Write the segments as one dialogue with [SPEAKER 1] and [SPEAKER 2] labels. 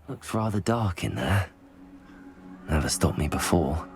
[SPEAKER 1] Looks rather dark in there. Never stopped me before.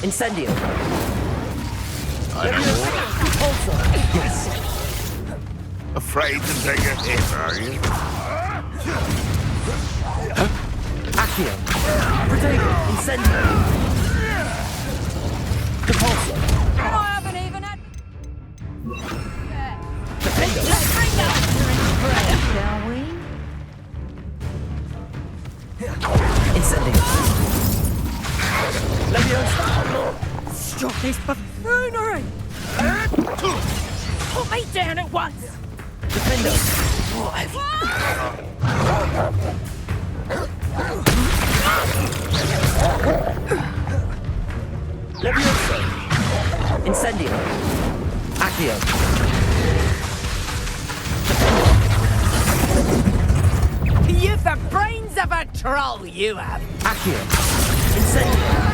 [SPEAKER 1] Incendio! Yes!
[SPEAKER 2] Afraid to take a hit, are you?
[SPEAKER 1] Accio! Caretaker! Incendio! Depulso!
[SPEAKER 3] Can I have an even at...
[SPEAKER 1] Defendo!
[SPEAKER 3] Let's bring that shall we?
[SPEAKER 1] Incendio!
[SPEAKER 3] Stop this buffoonery! Put me down at once!
[SPEAKER 1] Defendo! What have Levioso! Incendio! Accio!
[SPEAKER 3] You've the brains of a troll, you have!
[SPEAKER 1] Accio! Incendio!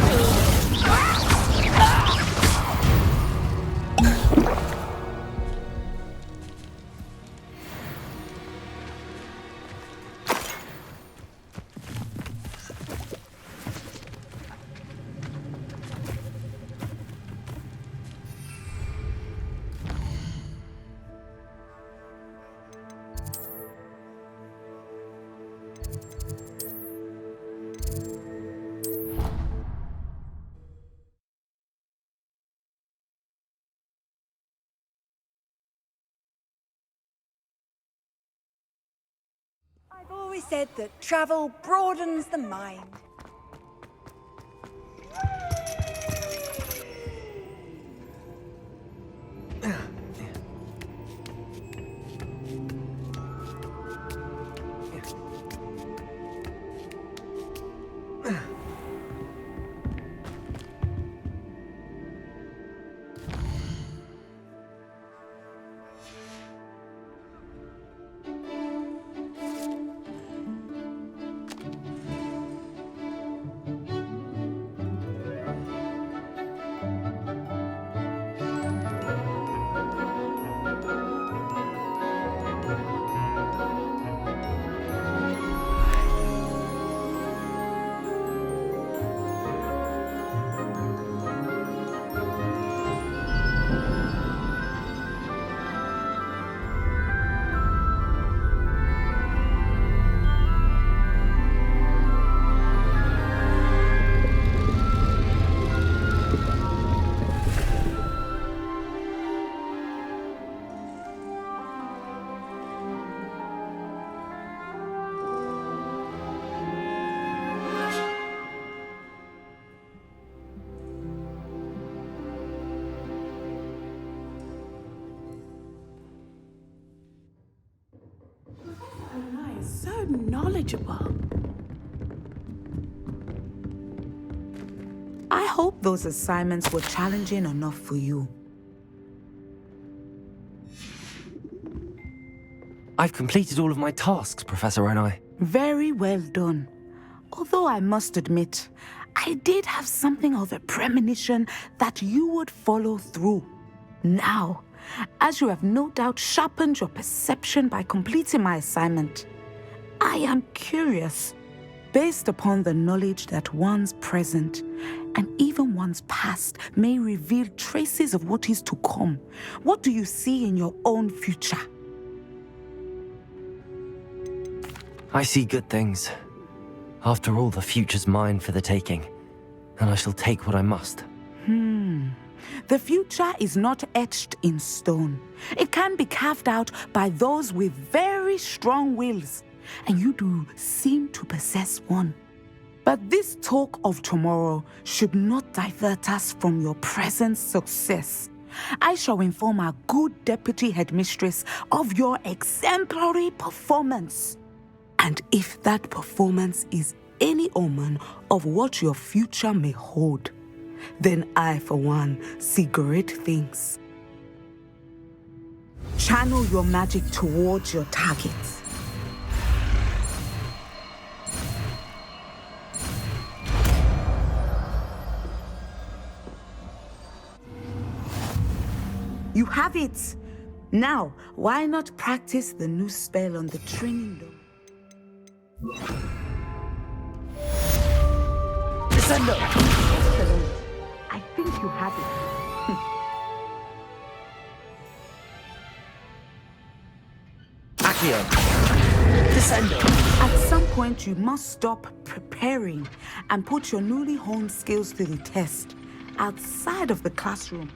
[SPEAKER 4] I've always said that travel broadens the mind.
[SPEAKER 5] Onai is so knowledgeable. I hope those assignments were challenging enough for you.
[SPEAKER 1] I've completed all of my tasks, Professor Onai.
[SPEAKER 5] Very well done. Although I must admit, I did have something of a premonition that you would follow through. Now, as you have no doubt sharpened your perception by completing my assignment, I am curious, based upon the knowledge that one's present and even one's past may reveal traces of what is to come. What do you see in your own future?
[SPEAKER 1] I see good things. After all, the future's mine for the taking, and I shall take what I must.
[SPEAKER 5] The future is not etched in stone. It can be carved out by those with very strong wills, and you do seem to possess one. But this talk of tomorrow should not divert us from your present success. I shall inform our good deputy headmistress of your exemplary performance. And if that performance is any omen of what your future may hold, then I, for one, see great things. Channel your magic towards your targets. You have it! Now, why not practice the new spell on the training dome?
[SPEAKER 3] Descendo!
[SPEAKER 5] Excellent. I think you have it.
[SPEAKER 3] Accio! Descendo!
[SPEAKER 5] At some point, you must stop preparing and put your newly honed skills to the test outside of the classroom.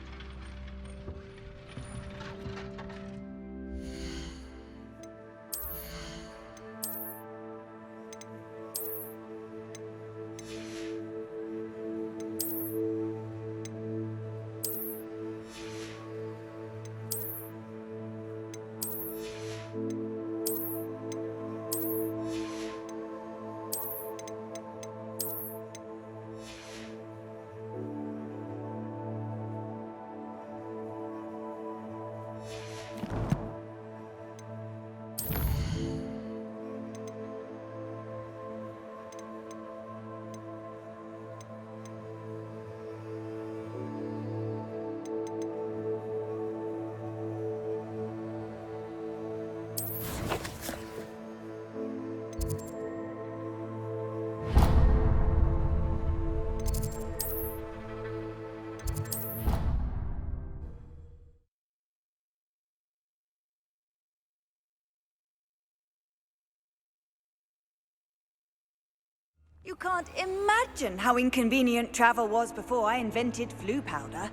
[SPEAKER 4] You can't imagine how inconvenient travel was before I invented flu powder.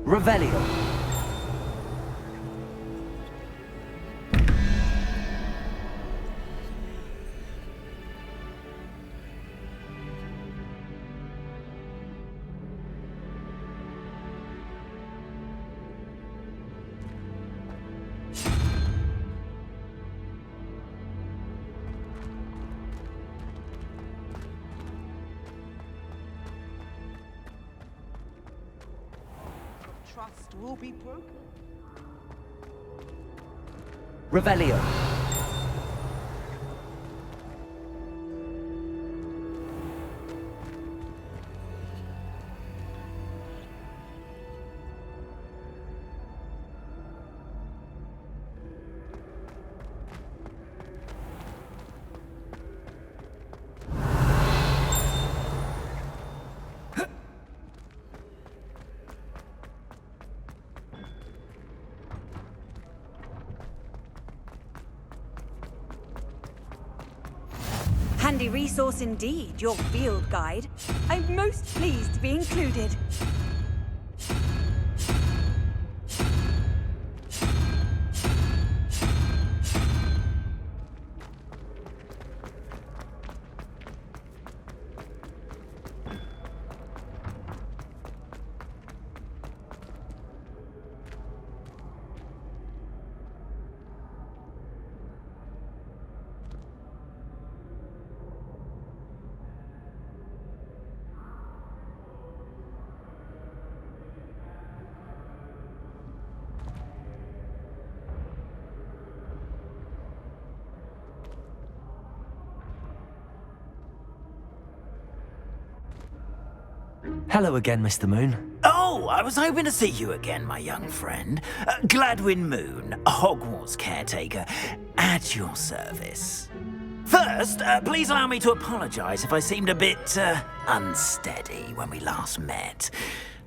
[SPEAKER 3] Revelio!
[SPEAKER 5] Trust will be broken.
[SPEAKER 3] Revelio!
[SPEAKER 4] Handy resource indeed, your field guide. I'm most pleased to be included.
[SPEAKER 1] Hello again, Mr. Moon.
[SPEAKER 6] Oh, I was hoping to see you again, my young friend. Gladwin Moon, Hogwarts Caretaker, at your service. First, please allow me to apologize if I seemed a bit, unsteady when we last met.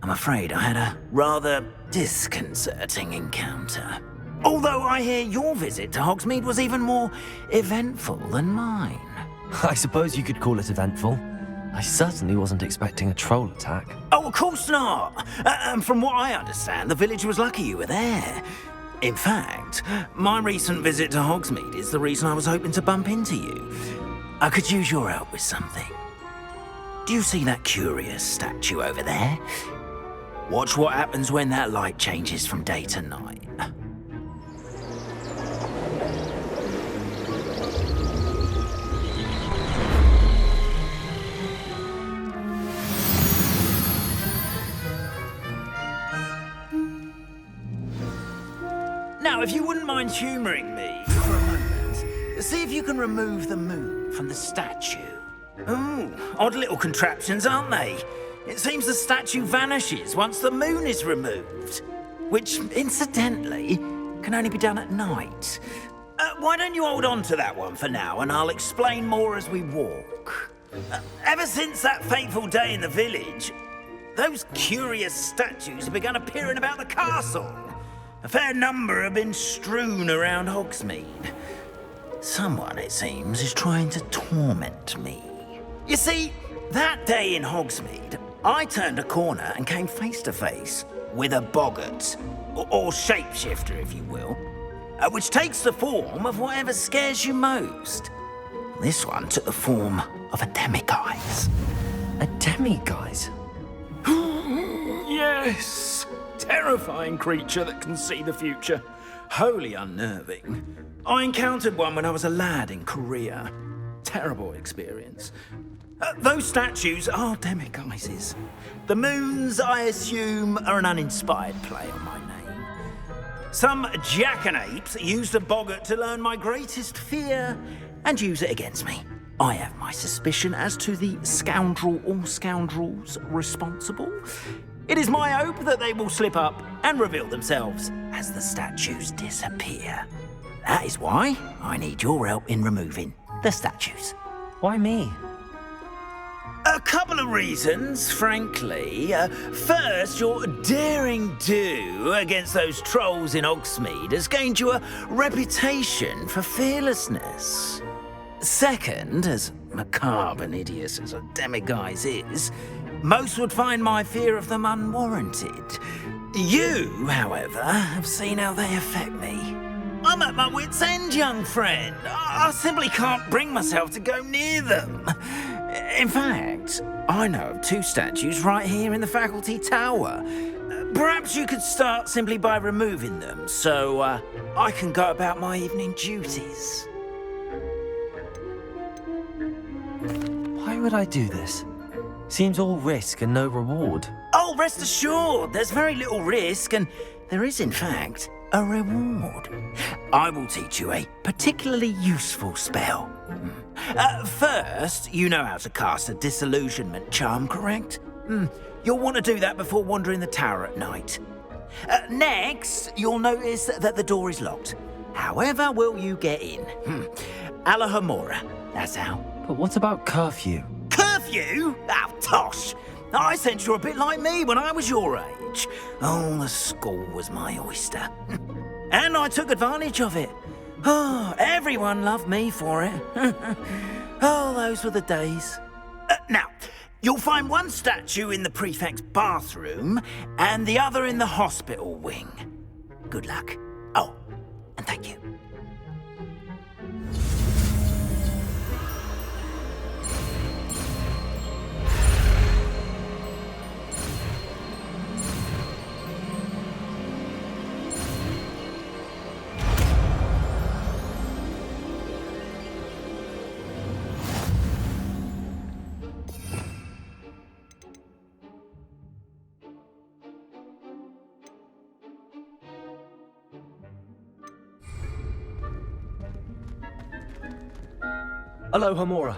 [SPEAKER 6] I'm afraid I had a rather disconcerting encounter. Although I hear your visit to Hogsmeade was even more eventful than mine.
[SPEAKER 1] I suppose you could call it eventful. I certainly wasn't expecting a troll attack.
[SPEAKER 6] Oh, of course not! And from what I understand, the village was lucky you were there. In fact, my recent visit to Hogsmeade is the reason I was hoping to bump into you. I could use your help with something. Do you see that curious statue over there? Watch what happens when that light changes from day to night. Now, if you wouldn't mind humouring me for a moment, see if you can remove the moon from the statue. Ooh, odd little contraptions, aren't they? It seems the statue vanishes once the moon is removed, which, incidentally, can only be done at night. Why don't you hold on to that one for now, and I'll explain more as we walk. Ever since that fateful day in the village, those curious statues have begun appearing about the castle. A fair number have been strewn around Hogsmeade. Someone, it seems, is trying to torment me. You see, that day in Hogsmeade, I turned a corner and came face to face with a boggart, or shapeshifter, if you will, which takes the form of whatever scares you most. This one took the form of a demiguise.
[SPEAKER 1] A demiguise?
[SPEAKER 7] Yes! Terrifying creature that can see the future. Wholly unnerving.
[SPEAKER 6] I encountered one when I was a lad in Korea. Terrible experience. Those statues are demiguises. The moons, I assume, are an uninspired play on my name. Some jackanapes used a boggart to learn my greatest fear and use it against me. I have my suspicion as to the scoundrel or scoundrels responsible. It is my hope that they will slip up and reveal themselves as the statues disappear. That is why I need your help in removing the statues.
[SPEAKER 1] Why me?
[SPEAKER 6] A couple of reasons, frankly. First, your daring do against those trolls in Hogsmeade has gained you a reputation for fearlessness. Second, as macabre and hideous as a demiguise is, most would find my fear of them unwarranted. You, however, have seen how they affect me. I'm at my wit's end, young friend. I simply can't bring myself to go near them. In fact, I know of two statues right here in the faculty tower. Perhaps you could start simply by removing them, so I can go about my evening duties.
[SPEAKER 1] Why would I do this? Seems all risk and no reward.
[SPEAKER 6] Oh, rest assured, there's very little risk, and there is, in fact, a reward. I will teach you a particularly useful spell. First, you know how to cast a disillusionment charm, correct? You'll want to do that before wandering the tower at night. Next, you'll notice that the door is locked. However will you get in? Alahomora, that's how.
[SPEAKER 1] But what about curfew?
[SPEAKER 6] Curfew? Oh, tosh! I sense you're a bit like me when I was your age. Oh, the school was my oyster. And I took advantage of it. Oh, everyone loved me for it. Oh, those were the days. Now, you'll find one statue in the prefect's bathroom and the other in the hospital wing. Good luck. Oh, and thank you.
[SPEAKER 1] Alohomora.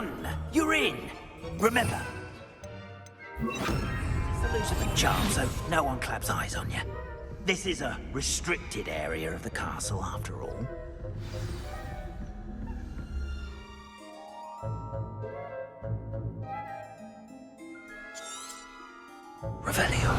[SPEAKER 6] done. You're in. Remember, it's a losing chance, so no one claps eyes on you. This is a restricted area of the castle, after all. Revelio.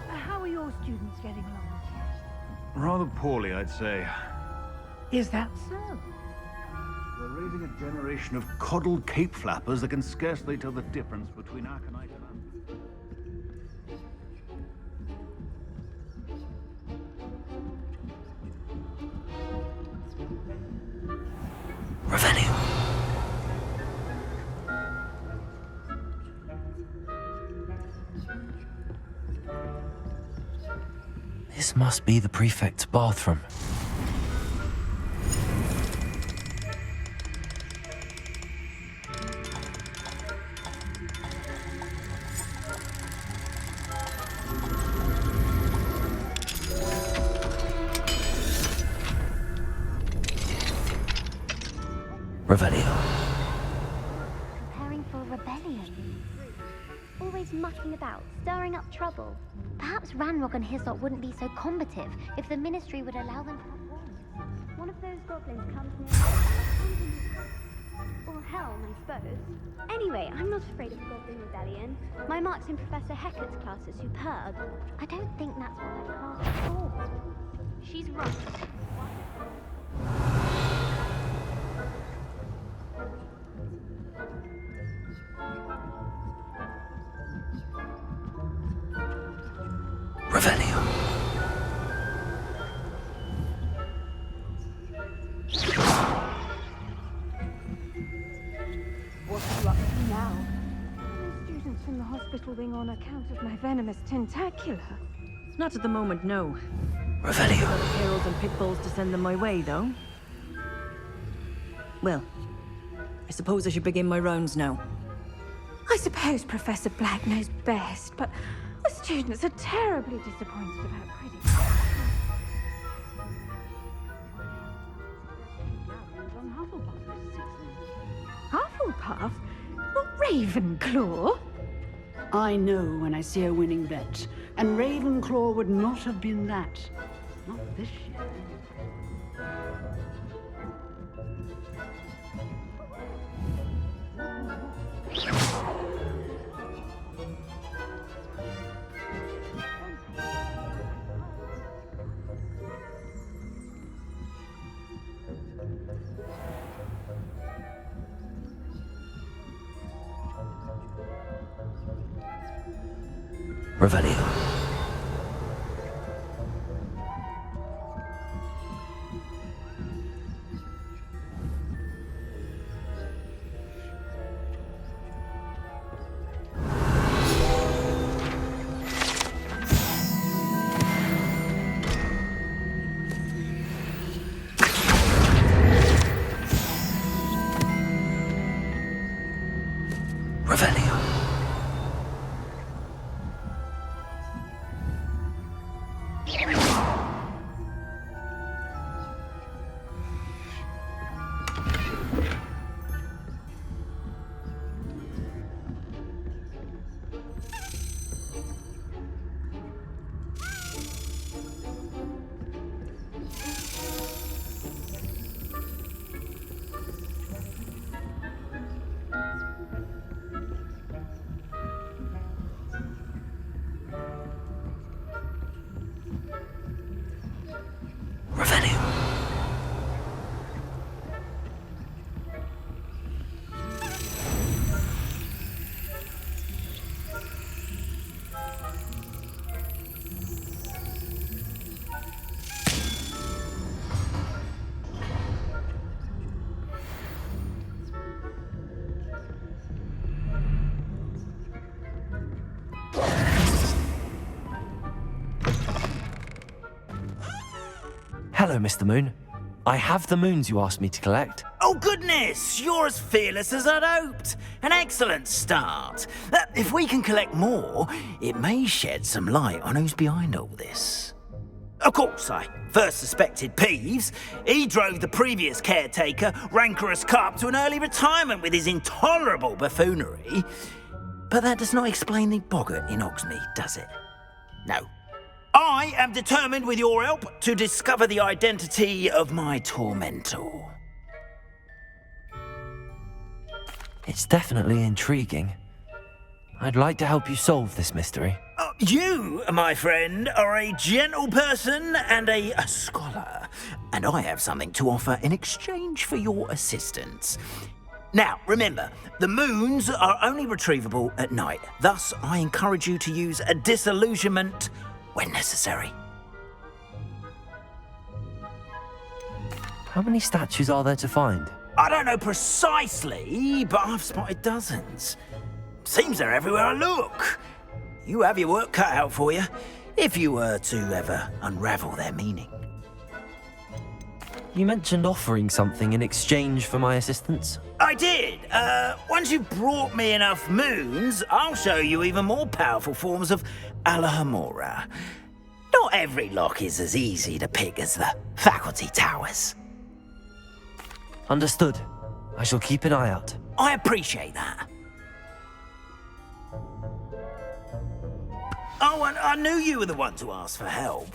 [SPEAKER 8] How are your students getting along?
[SPEAKER 9] Rather poorly, I'd say.
[SPEAKER 8] Is that so?
[SPEAKER 9] We're raising a generation of coddled cape flappers that can scarcely tell the difference between Aconite and
[SPEAKER 1] Revelio. This must be the prefect's bathroom. Revelio.
[SPEAKER 10] Preparing for a rebellion. Always mucking about, stirring up trouble. Perhaps Ranrock and his lot wouldn't be so combative if the Ministry would allow them to have wars. One of those goblins comes near... Or Helm, I suppose. Anyway, I'm not afraid of Goblin Rebellion. My marks in Professor Hecat's class are superb. I don't think that's what that class is for. She's right.
[SPEAKER 1] Revelio.
[SPEAKER 8] What are you up to now? Students from the hospital wing on account of my venomous tentacular. Not at the moment, no.
[SPEAKER 1] Revelio.
[SPEAKER 8] Got the heralds and pitbulls to send them my way, though. Well, I suppose I should begin my rounds now. I suppose Professor Black knows best, but the students are terribly disappointed about critics. On Hufflepuff this season. Hufflepuff? Not Ravenclaw?
[SPEAKER 11] I know when I see a winning bet, and Ravenclaw would not have been that. Not this year.
[SPEAKER 1] Revelio. Revelio. Hello, Mr. Moon. I have the moons you asked me to collect.
[SPEAKER 6] Oh, goodness! You're as fearless as I'd hoped. An excellent start. If we can collect more, it may shed some light on who's behind all this. Of course, I first suspected Peeves. He drove the previous caretaker, rancorous carp, to an early retirement with his intolerable buffoonery. But that does not explain the boggart in Hogsmeade, does it? No. I am determined, with your help, to discover the identity of my tormentor.
[SPEAKER 1] It's definitely intriguing. I'd like to help you solve this mystery.
[SPEAKER 6] You, my friend, are a gentle person and a scholar, and I have something to offer in exchange for your assistance. Now, remember, the moons are only retrievable at night. Thus, I encourage you to use a disillusionment when necessary.
[SPEAKER 1] How many statues are there to find?
[SPEAKER 6] I don't know precisely, but I've spotted dozens. Seems they're everywhere I look. You have your work cut out for you, if you were to ever unravel their meaning.
[SPEAKER 1] You mentioned offering something in exchange for my assistance?
[SPEAKER 6] I did. Once you've brought me enough moons, I'll show you even more powerful forms of Alohomora. Not every lock is as easy to pick as the faculty towers.
[SPEAKER 1] Understood. I shall keep an eye out.
[SPEAKER 6] I appreciate that. Oh, and I knew you were the one to ask for help.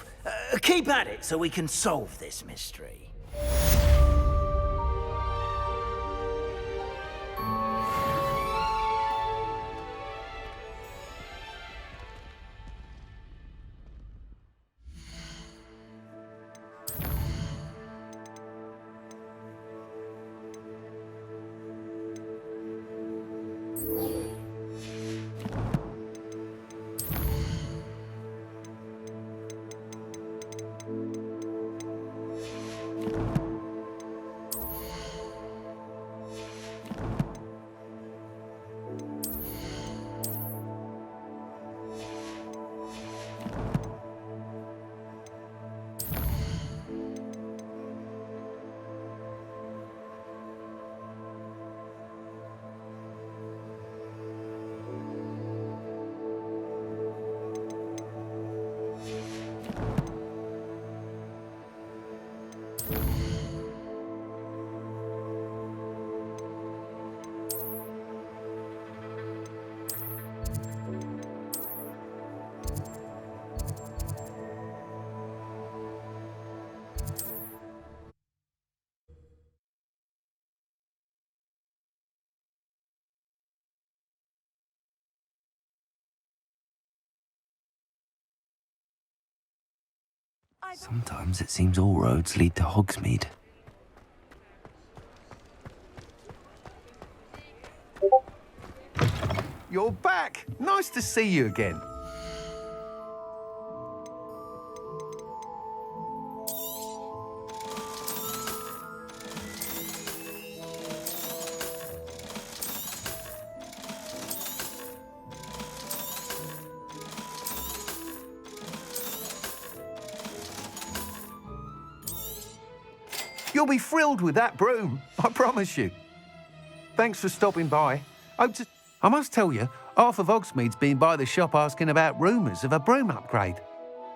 [SPEAKER 6] Keep at it so we can solve this mystery.
[SPEAKER 1] Sometimes it seems all roads lead to Hogsmeade.
[SPEAKER 12] You're back! Nice to see you again. You'll be thrilled with that broom, I promise you. Thanks for stopping by. I must tell you, half of Hogsmeade's been by the shop asking about rumours of a broom upgrade.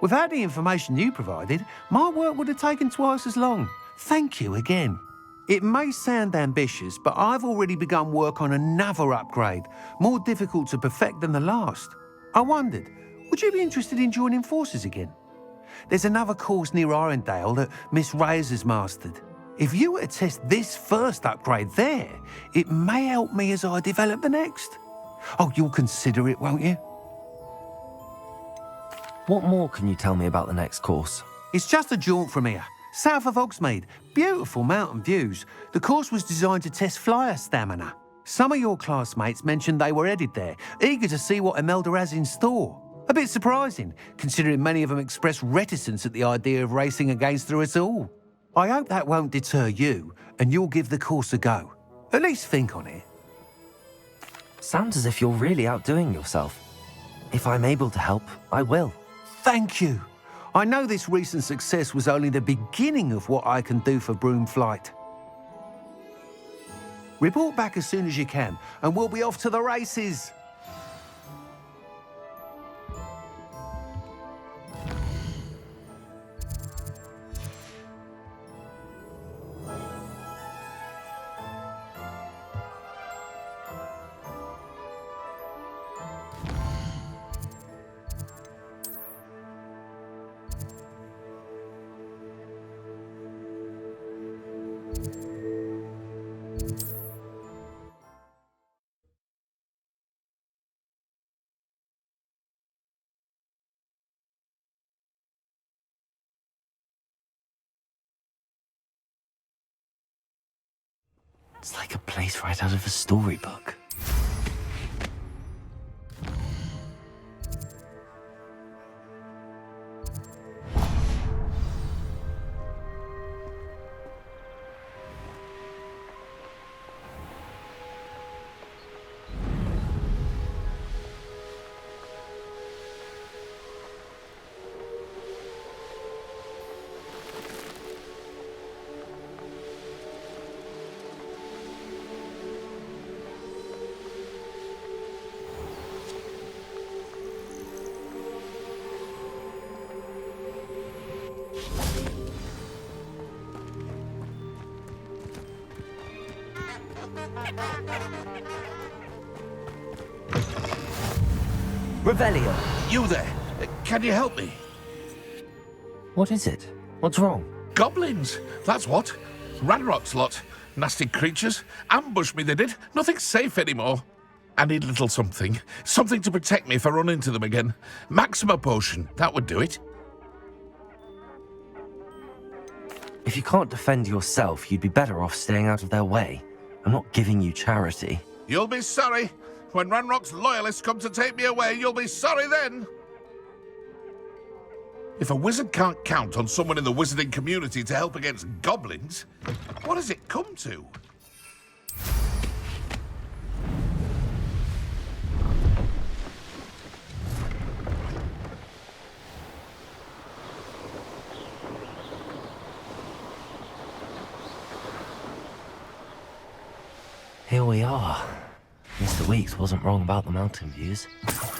[SPEAKER 12] Without the information you provided, my work would have taken twice as long. Thank you again. It may sound ambitious, but I've already begun work on another upgrade, more difficult to perfect than the last. I wondered, would you be interested in joining forces again? There's another course near Arendelle that Miss Reyes has mastered. If you were to test this first upgrade there, it may help me as I develop the next. Oh, you'll consider it, won't you?
[SPEAKER 1] What more can you tell me about the next course?
[SPEAKER 12] It's just a jaunt from here, south of Hogsmeade. Beautiful mountain views. The course was designed to test flyer stamina. Some of your classmates mentioned they were headed there, eager to see what Imelda has in store. A bit surprising, considering many of them expressed reticence at the idea of racing against her at all. I hope that won't deter you, and you'll give the course a go. At least think on it.
[SPEAKER 1] Sounds as if you're really outdoing yourself. If I'm able to help, I will.
[SPEAKER 12] Thank you. I know this recent success was only the beginning of what I can do for Broom Flight. Report back as soon as you can, and we'll be off to the races.
[SPEAKER 1] It's like a place right out of a storybook. Revelio.
[SPEAKER 2] You there? Can you help me?
[SPEAKER 1] What is it? What's wrong?
[SPEAKER 2] Goblins, that's what. Ranrock's lot. Nasty creatures. Ambushed me, they did. Nothing's safe anymore. I need a little something. Something to protect me if I run into them again. Maxima potion, that would do it.
[SPEAKER 1] If you can't defend yourself, you'd be better off staying out of their way. I'm not giving you charity.
[SPEAKER 2] You'll be sorry. When Ranrock's loyalists come to take me away, you'll be sorry then. If a wizard can't count on someone in the wizarding community to help against goblins, what does it come to?
[SPEAKER 1] Here we are. Mr. Weeks wasn't wrong about the mountain views.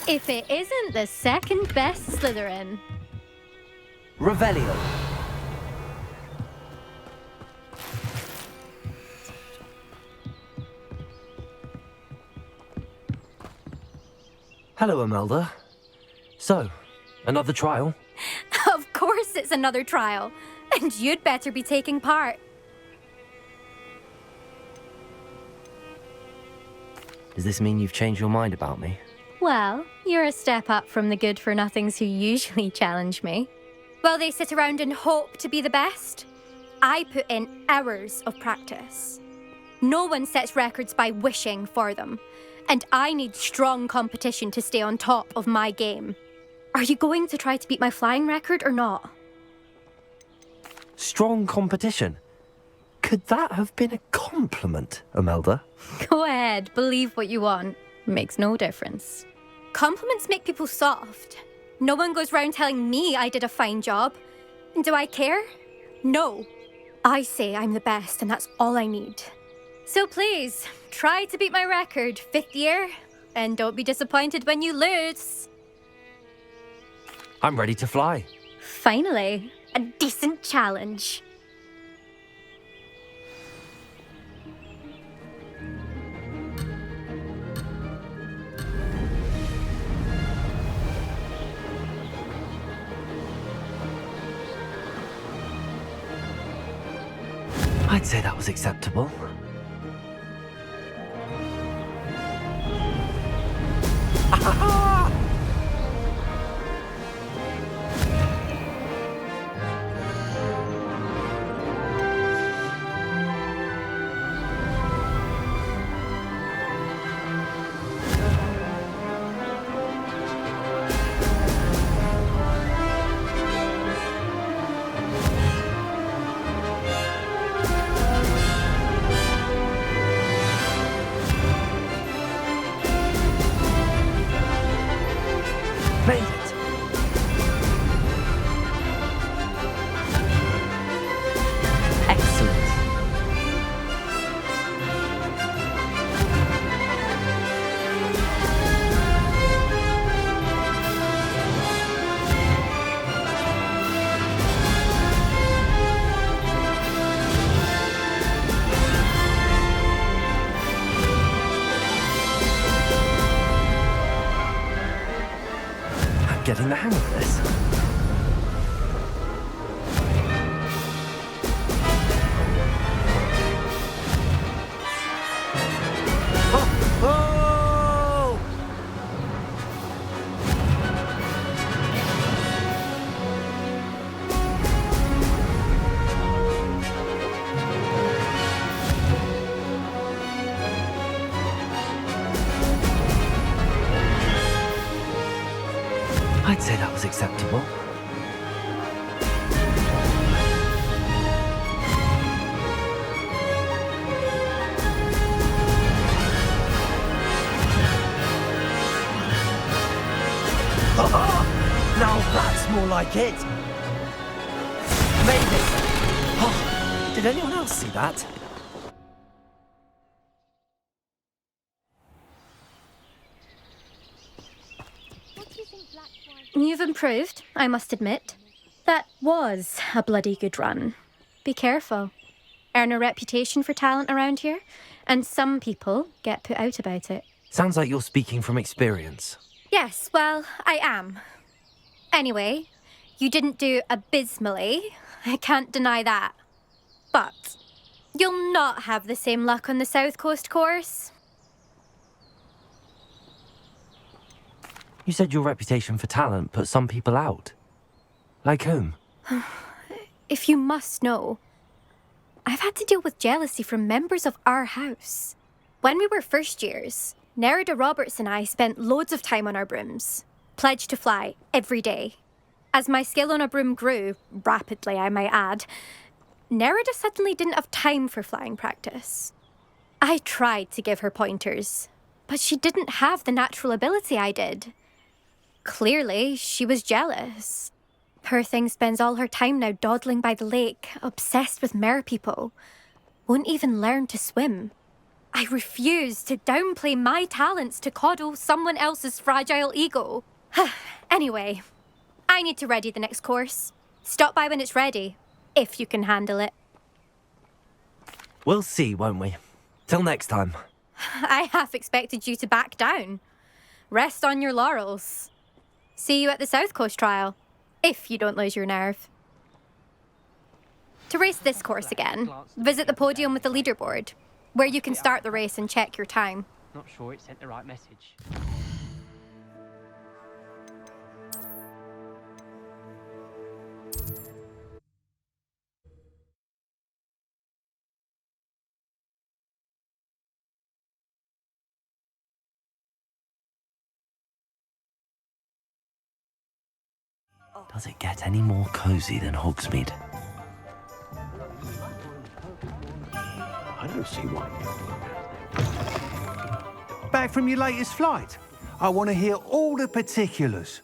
[SPEAKER 13] If it isn't the second best Slytherin.
[SPEAKER 1] Revelio. Hello, Imelda. So, another trial?
[SPEAKER 13] Of course it's another trial. And you'd better be taking part.
[SPEAKER 1] Does this mean you've changed your mind about me?
[SPEAKER 13] Well, you're a step up from the good-for-nothings who usually challenge me. While they sit around and hope to be the best, I put in hours of practice. No one sets records by wishing for them, and I need strong competition to stay on top of my game. Are you going to try to beat my flying record or not?
[SPEAKER 1] Strong competition? Could that have been a compliment, Imelda?
[SPEAKER 13] Go ahead, believe what you want. Makes no difference. Compliments make people soft. No one goes round telling me I did a fine job. And do I care? No. I say I'm the best, and that's all I need. So please, try to beat my record, 5th year, and don't be disappointed when you lose.
[SPEAKER 1] I'm ready to fly.
[SPEAKER 13] Finally, a decent challenge.
[SPEAKER 1] I'd say that was acceptable. getting the hang of this. Oh! I'd say that was acceptable.
[SPEAKER 3] Now that's more like it. Maybe. Oh, did anyone else see that?
[SPEAKER 13] You've improved, I must admit. That was a bloody good run. Be careful. Earn a reputation for talent around here, and some people get put out about it.
[SPEAKER 1] Sounds like you're speaking from experience.
[SPEAKER 13] Yes, well, I am. Anyway, you didn't do abysmally. I can't deny that. But you'll not have the same luck on the South Coast course.
[SPEAKER 1] You said your reputation for talent put some people out. Like whom?
[SPEAKER 13] If you must know, I've had to deal with jealousy from members of our house. When we were first years, Nerida Roberts and I spent loads of time on our brooms, pledged to fly every day. As my skill on a broom grew, rapidly I might add, Nerida suddenly didn't have time for flying practice. I tried to give her pointers, but she didn't have the natural ability I did. Clearly, she was jealous. Poor thing spends all her time now dawdling by the lake, obsessed with merpeople. Won't even learn to swim. I refuse to downplay my talents to coddle someone else's fragile ego. Anyway, I need to ready the next course. Stop by when it's ready, if you can handle it.
[SPEAKER 1] We'll see, won't we? Till next time.
[SPEAKER 13] I half expected you to back down. Rest on your laurels. See you at the South Coast trial, if you don't lose your nerve. To race this course again, visit the podium with the leaderboard, where you can start the race and check your time.
[SPEAKER 14] Not sure it sent the right message.
[SPEAKER 1] Does it get any more cozy than Hogsmeade?
[SPEAKER 9] I don't see why.
[SPEAKER 12] Back from your latest flight? I want to hear all the particulars.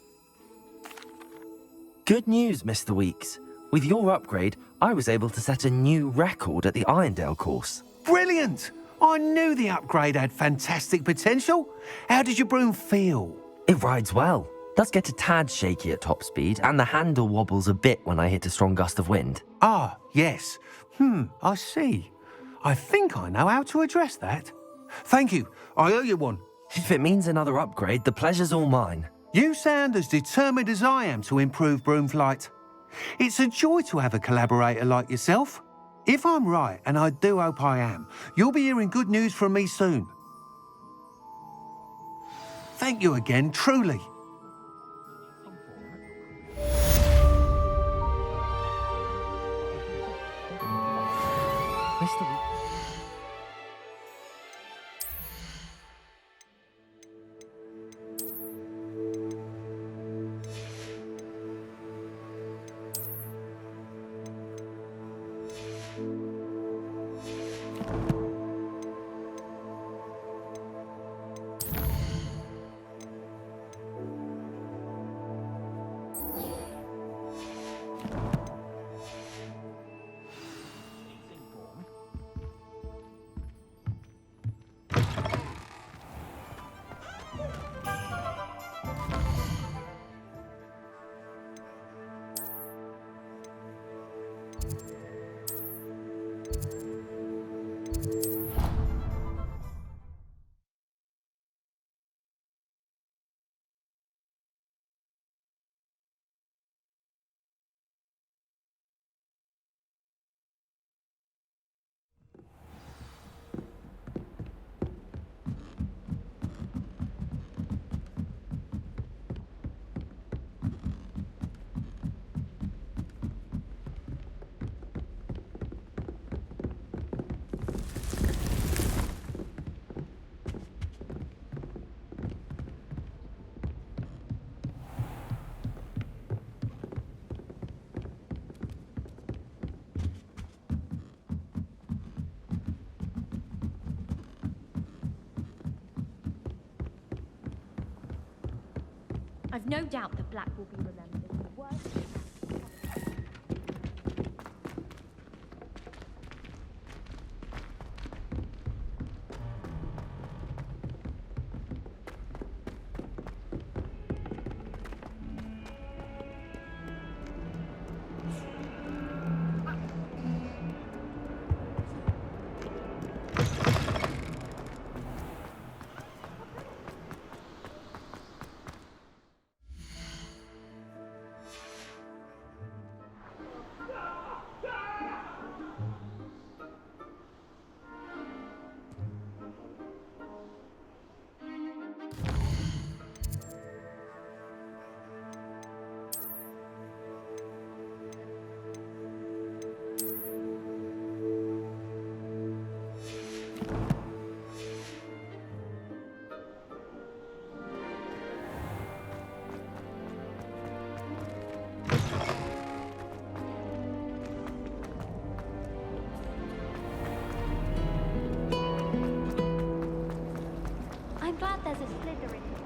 [SPEAKER 1] Good news, Mr. Weeks. With your upgrade, I was able to set a new record at the Irondale course.
[SPEAKER 12] Brilliant! I knew the upgrade had fantastic potential. How did your broom feel?
[SPEAKER 1] It rides well. Does get a tad shaky at top speed, and the handle wobbles a bit when I hit a strong gust of wind.
[SPEAKER 12] Ah, yes. I see. I think I know how to address that. Thank you. I owe you one.
[SPEAKER 1] If it means another upgrade, the pleasure's all mine.
[SPEAKER 12] You sound as determined as I am to improve broom flight. It's a joy to have a collaborator like yourself. If I'm right, and I do hope I am, you'll be hearing good news from me soon. Thank you again, truly.
[SPEAKER 1] Mr. Weeks.
[SPEAKER 10] I've no doubt that Black will be remembered as the worst. I'm glad there's a slither in here.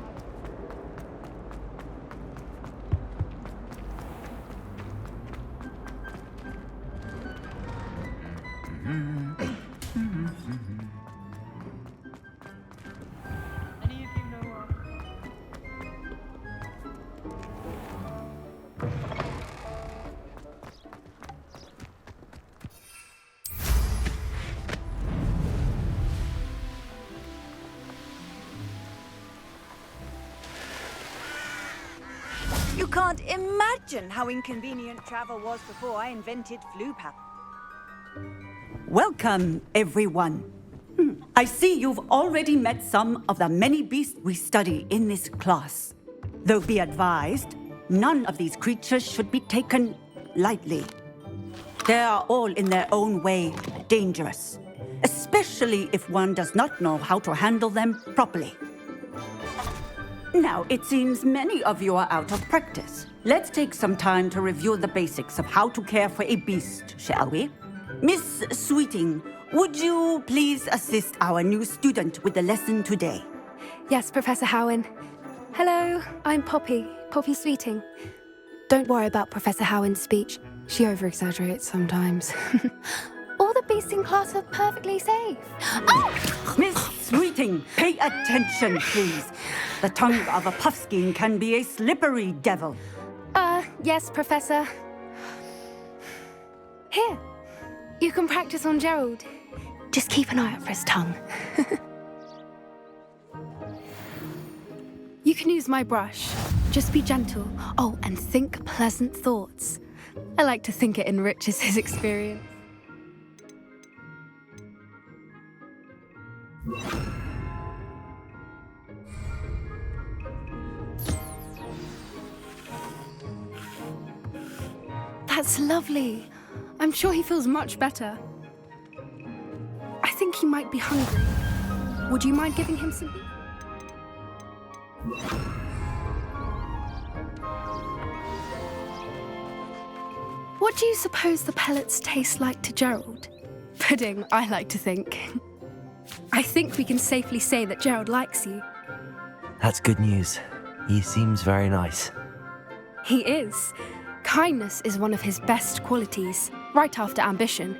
[SPEAKER 14] Any of you know
[SPEAKER 4] You can't imagine how inconvenient travel was before I invented flu pap.
[SPEAKER 15] Welcome, everyone. I see you've already met some of the many beasts we study in this class. Though be advised, none of these creatures should be taken lightly. They are all in their own way dangerous, especially if one does not know how to handle them properly. Now, it seems many of you are out of practice. Let's take some time to review the basics of how to care for a beast, shall we? Miss Sweeting, would you please assist our new student with the lesson today?
[SPEAKER 16] Yes, Professor Howin. Hello, I'm Poppy Sweeting. Don't worry about Professor Howin's speech. She over-exaggerates sometimes. All the beasts in class are perfectly safe. Oh!
[SPEAKER 15] Miss Sweeting, pay attention, please. The tongue of a puffskein can be a slippery devil.
[SPEAKER 16] Yes, Professor. Here, you can practice on Gerald. Just keep an eye out for his tongue. You can use my brush. Just be gentle. Oh, and think pleasant thoughts. I like to think it enriches his experience. That's lovely. I'm sure he feels much better. I think he might be hungry. Would you mind giving him some? What do you suppose the pellets taste like to Gerald? Pudding, I like to think. I think we can safely say that Gerald likes you.
[SPEAKER 1] That's good news. He seems very nice.
[SPEAKER 16] He is. Kindness is one of his best qualities, right after ambition.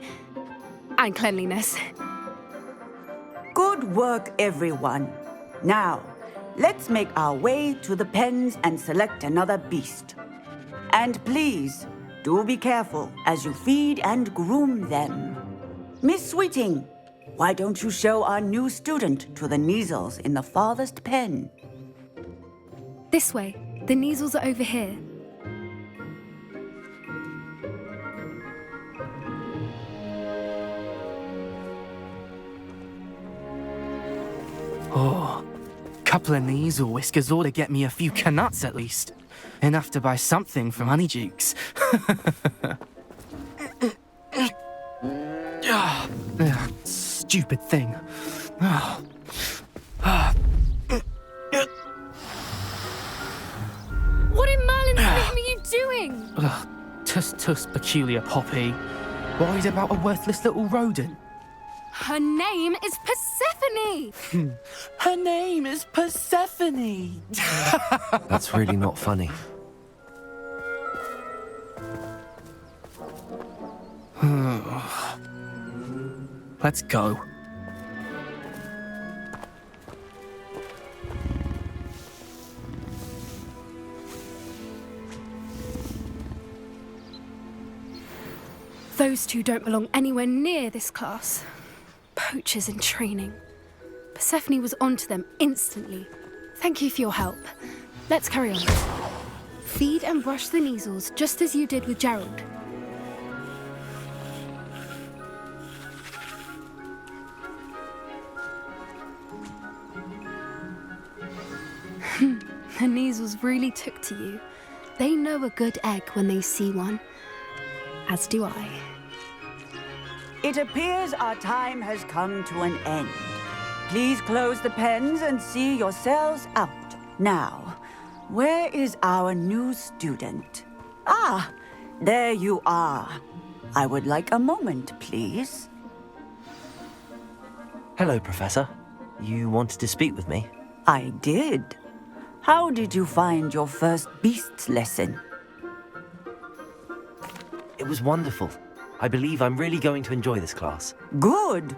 [SPEAKER 16] And cleanliness.
[SPEAKER 15] Good work, everyone. Now, let's make our way to the pens and select another beast. And please, do be careful as you feed and groom them. Miss Sweeting, why don't you show our new student to the Neasels in the farthest pen?
[SPEAKER 16] This way. The Neasels are over here.
[SPEAKER 17] Oh, couple of Neasel whiskers ought to get me a few canuts at least. Enough to buy something from Honeydukes. Stupid thing.
[SPEAKER 16] What in Merlin's name are you doing?
[SPEAKER 17] Tuss, peculiar Poppy. Worried about a worthless little rodent?
[SPEAKER 16] Her name is Persephone!
[SPEAKER 17] Her name is Persephone!
[SPEAKER 1] That's really not funny.
[SPEAKER 17] Let's go.
[SPEAKER 16] Those two don't belong anywhere near this class. Poachers in training. Persephone was onto them instantly. Thank you for your help. Let's carry on. Feed and brush the measles just as you did with Gerald. The measles really took to you. They know a good egg when they see one. As do I.
[SPEAKER 15] It appears our time has come to an end. Please close the pens and see yourselves out. Now, where is our new student? Ah, there you are. I would like a moment, please.
[SPEAKER 1] Hello, Professor. You wanted to speak with me?
[SPEAKER 15] I did. How did you find your first beasts lesson?
[SPEAKER 1] It was wonderful. I believe I'm really going to enjoy this class.
[SPEAKER 15] Good.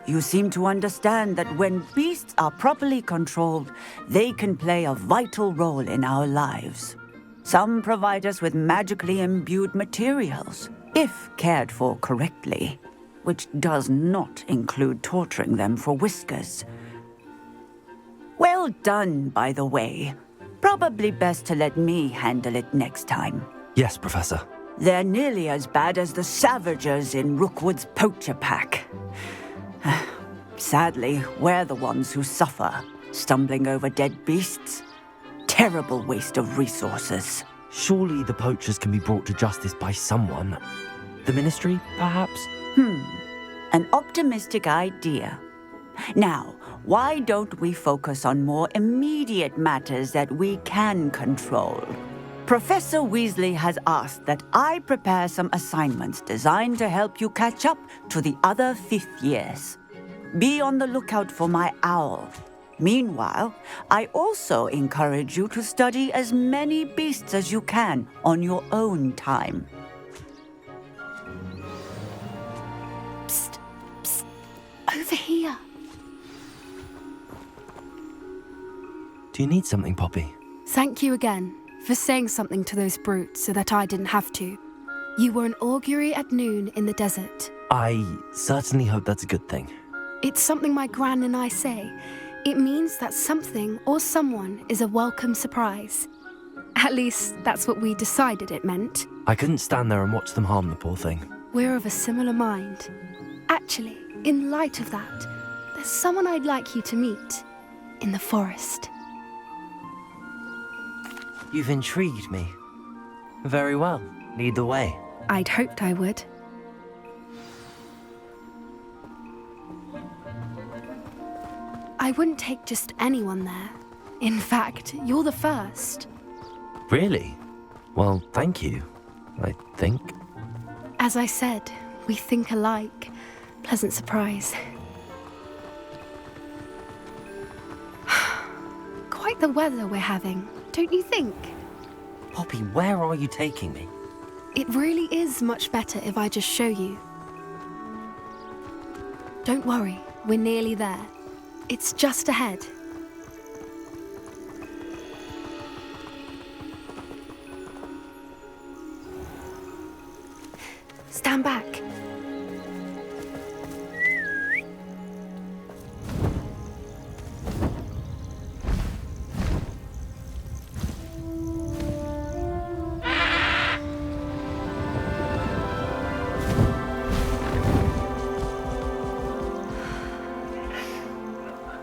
[SPEAKER 15] You seem to understand that when beasts are properly controlled, they can play a vital role in our lives. Some provide us with magically imbued materials, if cared for correctly, which does not include torturing them for whiskers. Well done, by the way. Probably best to let me handle it next time.
[SPEAKER 1] Yes, Professor.
[SPEAKER 15] They're nearly as bad as the Savagers in Rookwood's poacher pack. Sadly, we're the ones who suffer, stumbling over dead beasts. Terrible waste of resources.
[SPEAKER 1] Surely the poachers can be brought to justice by someone. The Ministry, perhaps?
[SPEAKER 15] An optimistic idea. Now, why don't we focus on more immediate matters that we can control? Professor Weasley has asked that I prepare some assignments designed to help you catch up to the other fifth years. Be on the lookout for my owl. Meanwhile, I also encourage you to study as many beasts as you can on your own time.
[SPEAKER 16] Psst, psst, over here.
[SPEAKER 1] Do you need something, Poppy?
[SPEAKER 16] Thank you again for saying something to those brutes so that I didn't have to. You were an augury at noon in the desert.
[SPEAKER 1] I certainly hope that's a good thing.
[SPEAKER 16] It's something my gran and I say. It means that something or someone is a welcome surprise. At least, that's what we decided it meant.
[SPEAKER 1] I couldn't stand there and watch them harm the poor thing.
[SPEAKER 16] We're of a similar mind. Actually, in light of that, there's someone I'd like you to meet. In the forest.
[SPEAKER 1] You've intrigued me. Very well. Lead the way.
[SPEAKER 16] I'd hoped I would. I wouldn't take just anyone there. In fact, you're the first.
[SPEAKER 1] Really? Well, thank you, I think.
[SPEAKER 16] As I said, we think alike. Pleasant surprise. Quite the weather we're having, don't you think?
[SPEAKER 1] Poppy, where are you taking me?
[SPEAKER 16] It really is much better if I just show you. Don't worry, we're nearly there. It's just ahead. Stand back.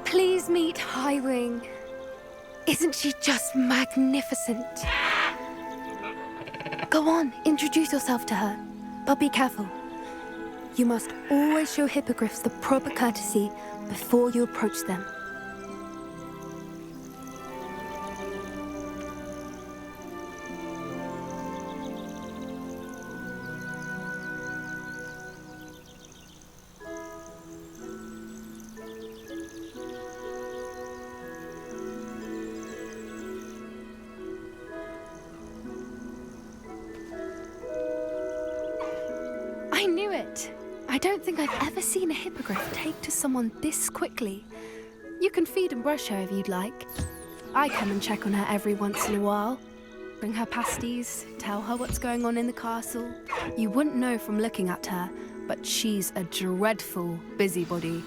[SPEAKER 16] Please meet Highwing. Isn't she just magnificent? Go on, introduce yourself to her. But be careful. You must always show hippogriffs the proper courtesy before you approach them. I knew it. I don't think I've ever seen a hippogriff take to someone this quickly. You can feed and brush her if you'd like. I come and check on her every once in a while. Bring her pasties, tell her what's going on in the castle. You wouldn't know from looking at her, but she's a dreadful busybody.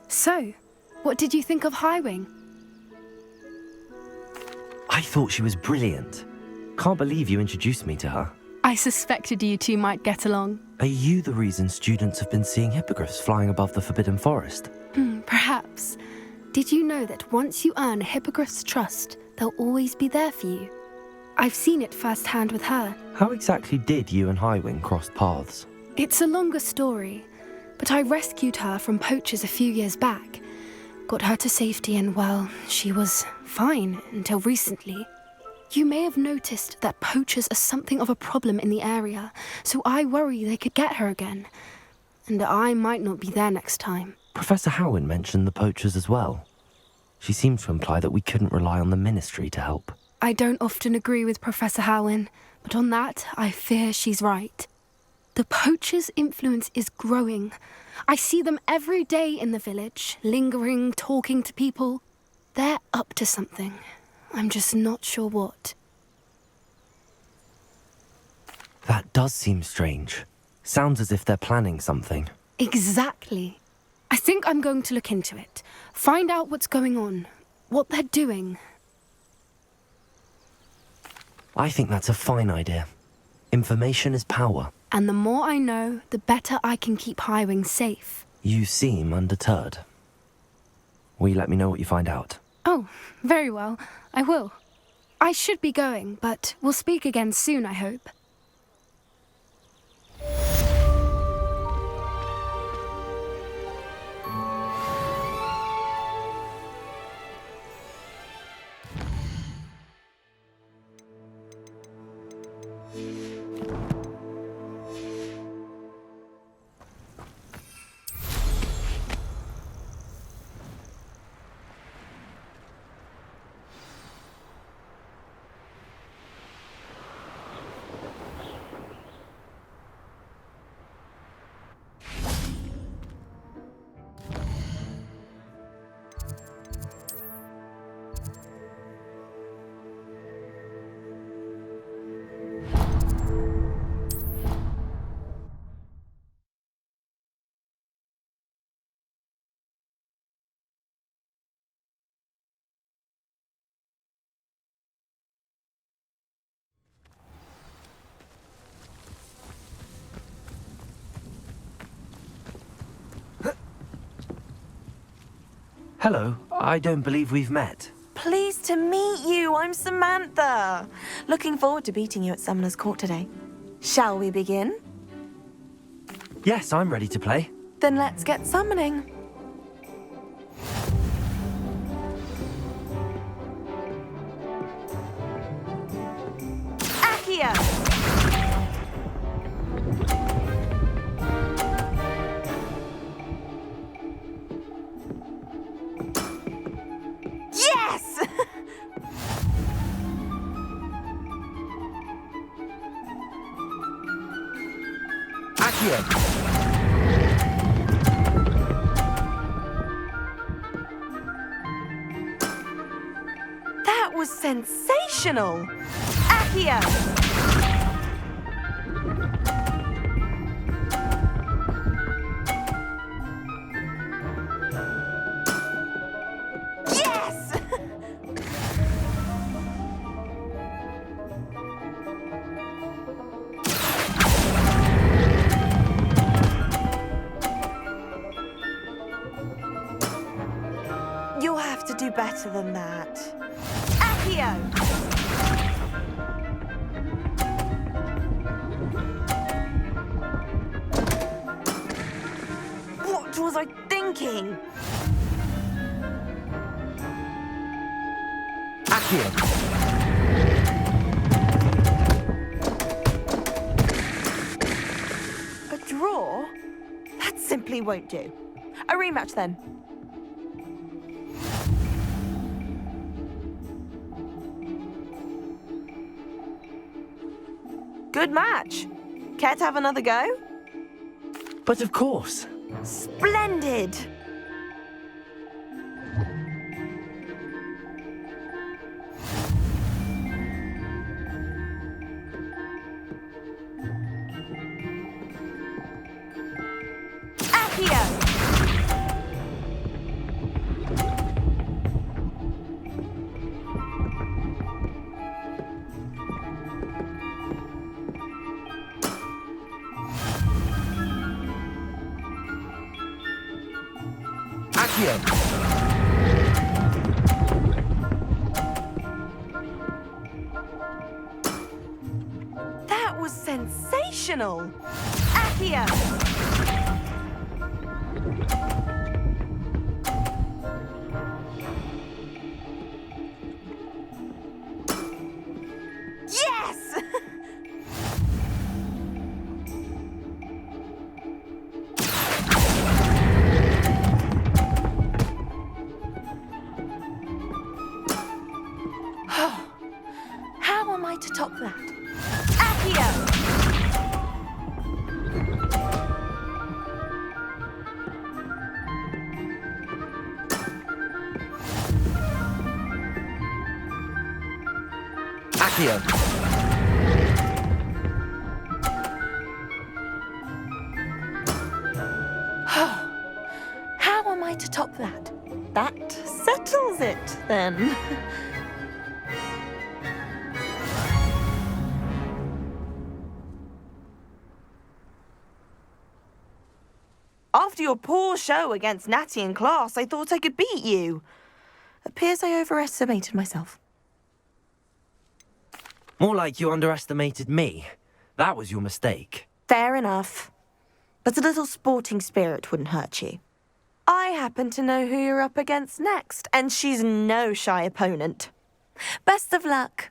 [SPEAKER 16] So, what did you think of Highwing?
[SPEAKER 1] I thought she was brilliant. Can't believe you introduced me to her.
[SPEAKER 16] I suspected you two might get along.
[SPEAKER 1] Are you the reason students have been seeing hippogriffs flying above the Forbidden Forest?
[SPEAKER 16] Perhaps. Did you know that once you earn a hippogriff's trust, they'll always be there for you? I've seen it firsthand with her.
[SPEAKER 1] How exactly did you and Highwing cross paths?
[SPEAKER 16] It's a longer story, but I rescued her from poachers a few years back. Got her to safety and, well, she was fine until recently. You may have noticed that poachers are something of a problem in the area, so I worry they could get her again. And I might not be there next time.
[SPEAKER 1] Professor Howin mentioned the poachers as well. She seemed to imply that we couldn't rely on the Ministry to help.
[SPEAKER 16] I don't often agree with Professor Howin, but on that, I fear she's right. The poachers' influence is growing. I see them every day in the village, lingering, talking to people. They're up to something. I'm just not sure what.
[SPEAKER 1] That does seem strange. Sounds as if they're planning something.
[SPEAKER 16] Exactly. I think I'm going to look into it. Find out what's going on, what they're doing.
[SPEAKER 1] I think that's a fine idea. Information is power.
[SPEAKER 16] And the more I know, the better I can keep Highwing safe.
[SPEAKER 1] You seem undeterred. Will you let me know what you find out?
[SPEAKER 16] Oh, very well. I will. I should be going, but we'll speak again soon, I hope.
[SPEAKER 1] Hello, I don't believe we've met.
[SPEAKER 18] Pleased to meet you. I'm Samantha. Looking forward to beating you at Summoner's Court today. Shall we begin?
[SPEAKER 1] Yes, I'm ready to play.
[SPEAKER 18] Then let's get summoning. Accio! Yes!
[SPEAKER 1] Accio!
[SPEAKER 18] That was sensational! Accio! You'll have to do better than that. Accio! What was I thinking? A draw? That simply won't do. A rematch then. Good match. Care to have another go?
[SPEAKER 1] But of course.
[SPEAKER 18] Splendid! Accio! That was sensational! Accio! Yes! How am I to top that? Accio! How am I to top that? That settles it, then. After your poor show against Natty in class, I thought I could beat you. Appears I overestimated myself.
[SPEAKER 1] More like you underestimated me. That was your mistake.
[SPEAKER 18] Fair enough. But a little sporting spirit wouldn't hurt you. I happen to know who you're up against next, and she's no shy opponent. Best of luck.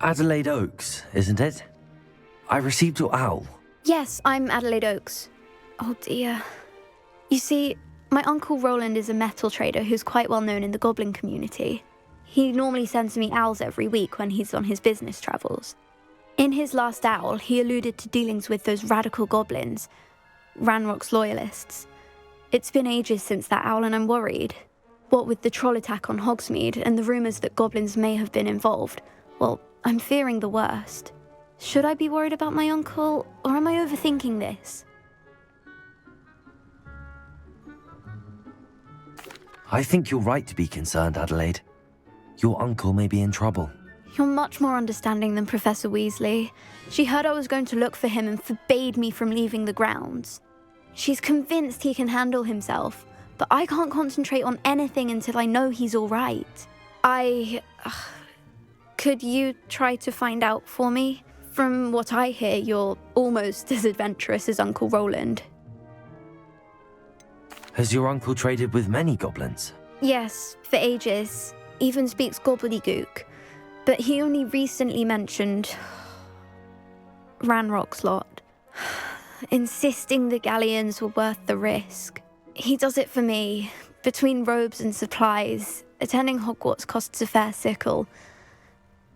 [SPEAKER 1] Adelaide Oaks, isn't it? I received your owl.
[SPEAKER 16] Yes, I'm Adelaide Oaks. Oh dear. You see, my uncle Rowland is a metal trader who's quite well known in the goblin community. He normally sends me owls every week when he's on his business travels. In his last owl, he alluded to dealings with those radical goblins, Ranrock's loyalists. It's been ages since that owl and I'm worried. What with the troll attack on Hogsmeade and the rumours that goblins may have been involved, well, I'm fearing the worst. Should I be worried about my uncle, or am I overthinking this?
[SPEAKER 1] I think you're right to be concerned, Adelaide. Your uncle may be in trouble.
[SPEAKER 19] You're much more understanding than Professor Weasley. She heard I was going to look for him and forbade me from leaving the grounds. She's convinced he can handle himself, but I can't concentrate on anything until I know he's all right. Could you try to find out for me? From what I hear, you're almost as adventurous as Uncle Rowland.
[SPEAKER 1] Has your uncle traded with many goblins?
[SPEAKER 19] Yes, for ages. Even speaks gobbledygook. But he only recently mentioned Ranrock's lot, insisting the galleons were worth the risk. He does it for me. Between robes and supplies, attending Hogwarts costs a fair sickle.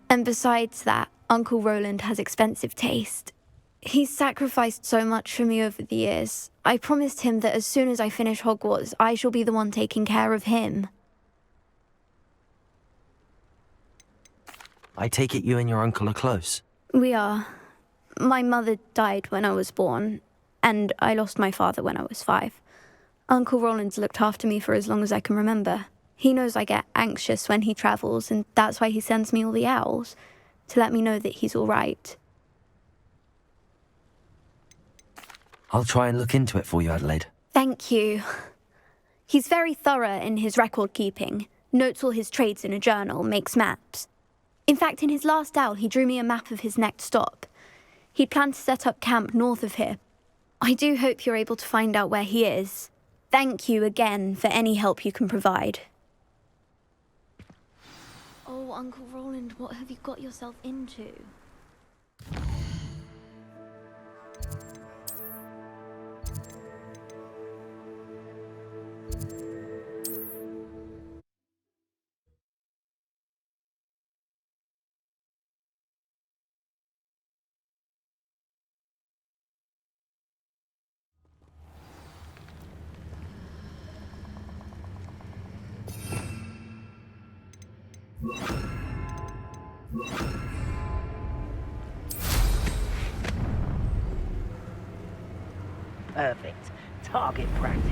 [SPEAKER 19] And besides that, Uncle Rowland has expensive taste. He's sacrificed so much for me over the years. I promised him that as soon as I finish Hogwarts, I shall be the one taking care of him.
[SPEAKER 1] I take it you and your uncle are close.
[SPEAKER 19] We are. My mother died when I was born, and I lost my father when I was 5. Uncle Rowland's looked after me for as long as I can remember. He knows I get anxious when he travels, and that's why he sends me all the owls, to let me know that he's all right.
[SPEAKER 1] I'll try and look into it for you, Adelaide.
[SPEAKER 19] Thank you. He's very thorough in his record keeping, notes all his trades in a journal, makes maps. In fact, in his last owl, he drew me a map of his next stop. He'd planned to set up camp north of here. I do hope you're able to find out where he is. Thank you again for any help you can provide. Oh, Uncle Rowland, what have you got yourself into?
[SPEAKER 6] Perfect. Target practice.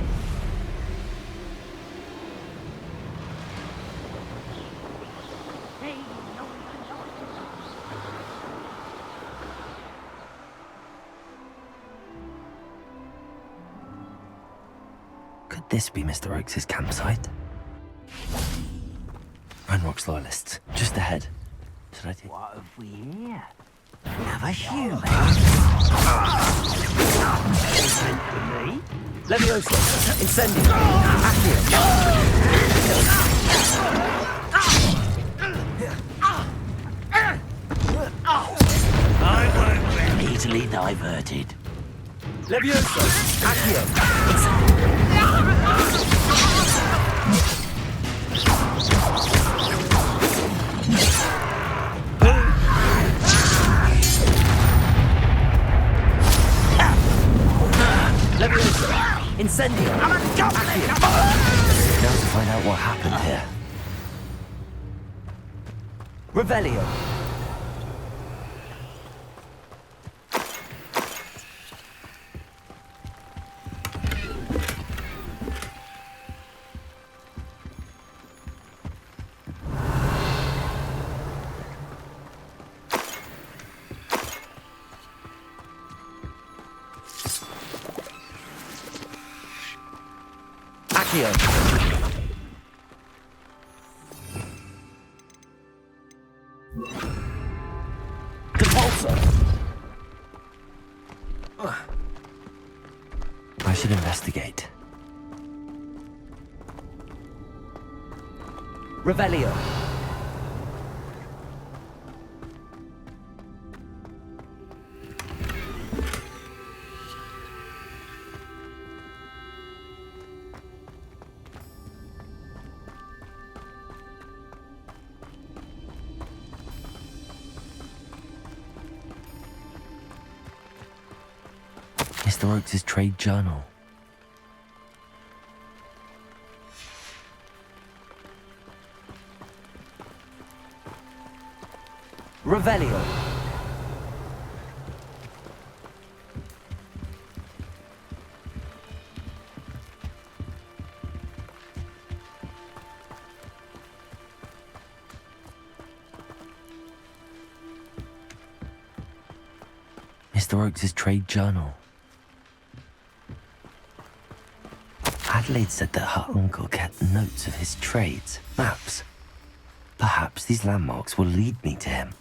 [SPEAKER 6] Hey, no.
[SPEAKER 1] Could this be Mr. Oakes' campsite? Ranrock's loyalists, just ahead. Should I take...
[SPEAKER 6] What have we here? We have a human. Me?
[SPEAKER 3] Leviosa, incendio.
[SPEAKER 6] I won't be easily diverted.
[SPEAKER 3] Leviosa, Accio. Leviosa, incendio.
[SPEAKER 6] I'm a goblin!
[SPEAKER 1] Now to find out what happened here.
[SPEAKER 3] Revelio. Accio.
[SPEAKER 1] I should investigate.
[SPEAKER 3] Revelio.
[SPEAKER 1] Mr. Oakes' trade journal.
[SPEAKER 3] Revelio.
[SPEAKER 1] Mr. Oakes' trade journal. Adelaide said that her uncle kept notes of his trades, maps. Perhaps these landmarks will lead me to him.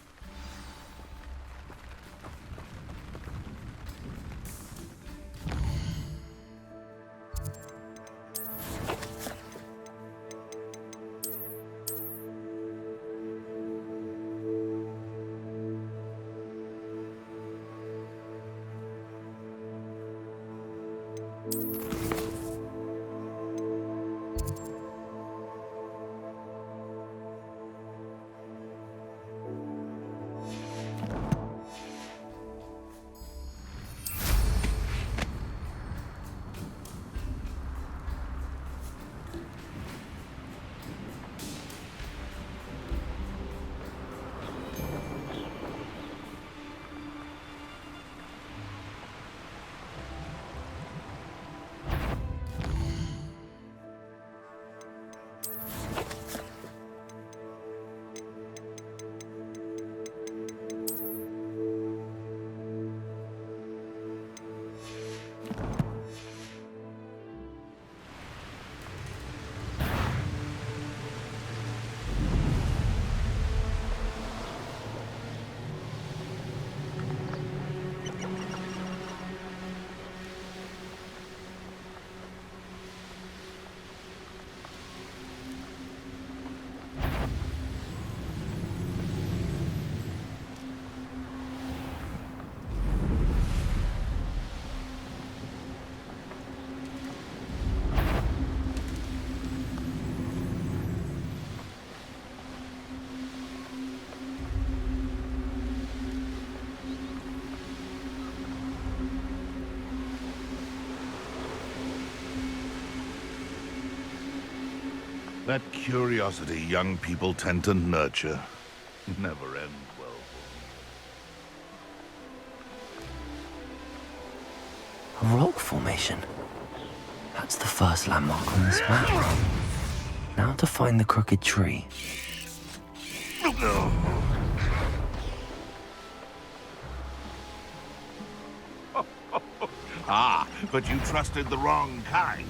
[SPEAKER 20] That curiosity young people tend to nurture never ends well.
[SPEAKER 1] A rock formation. That's the first landmark on this map. Now to find the crooked tree.
[SPEAKER 20] Ah, but you trusted the wrong kind.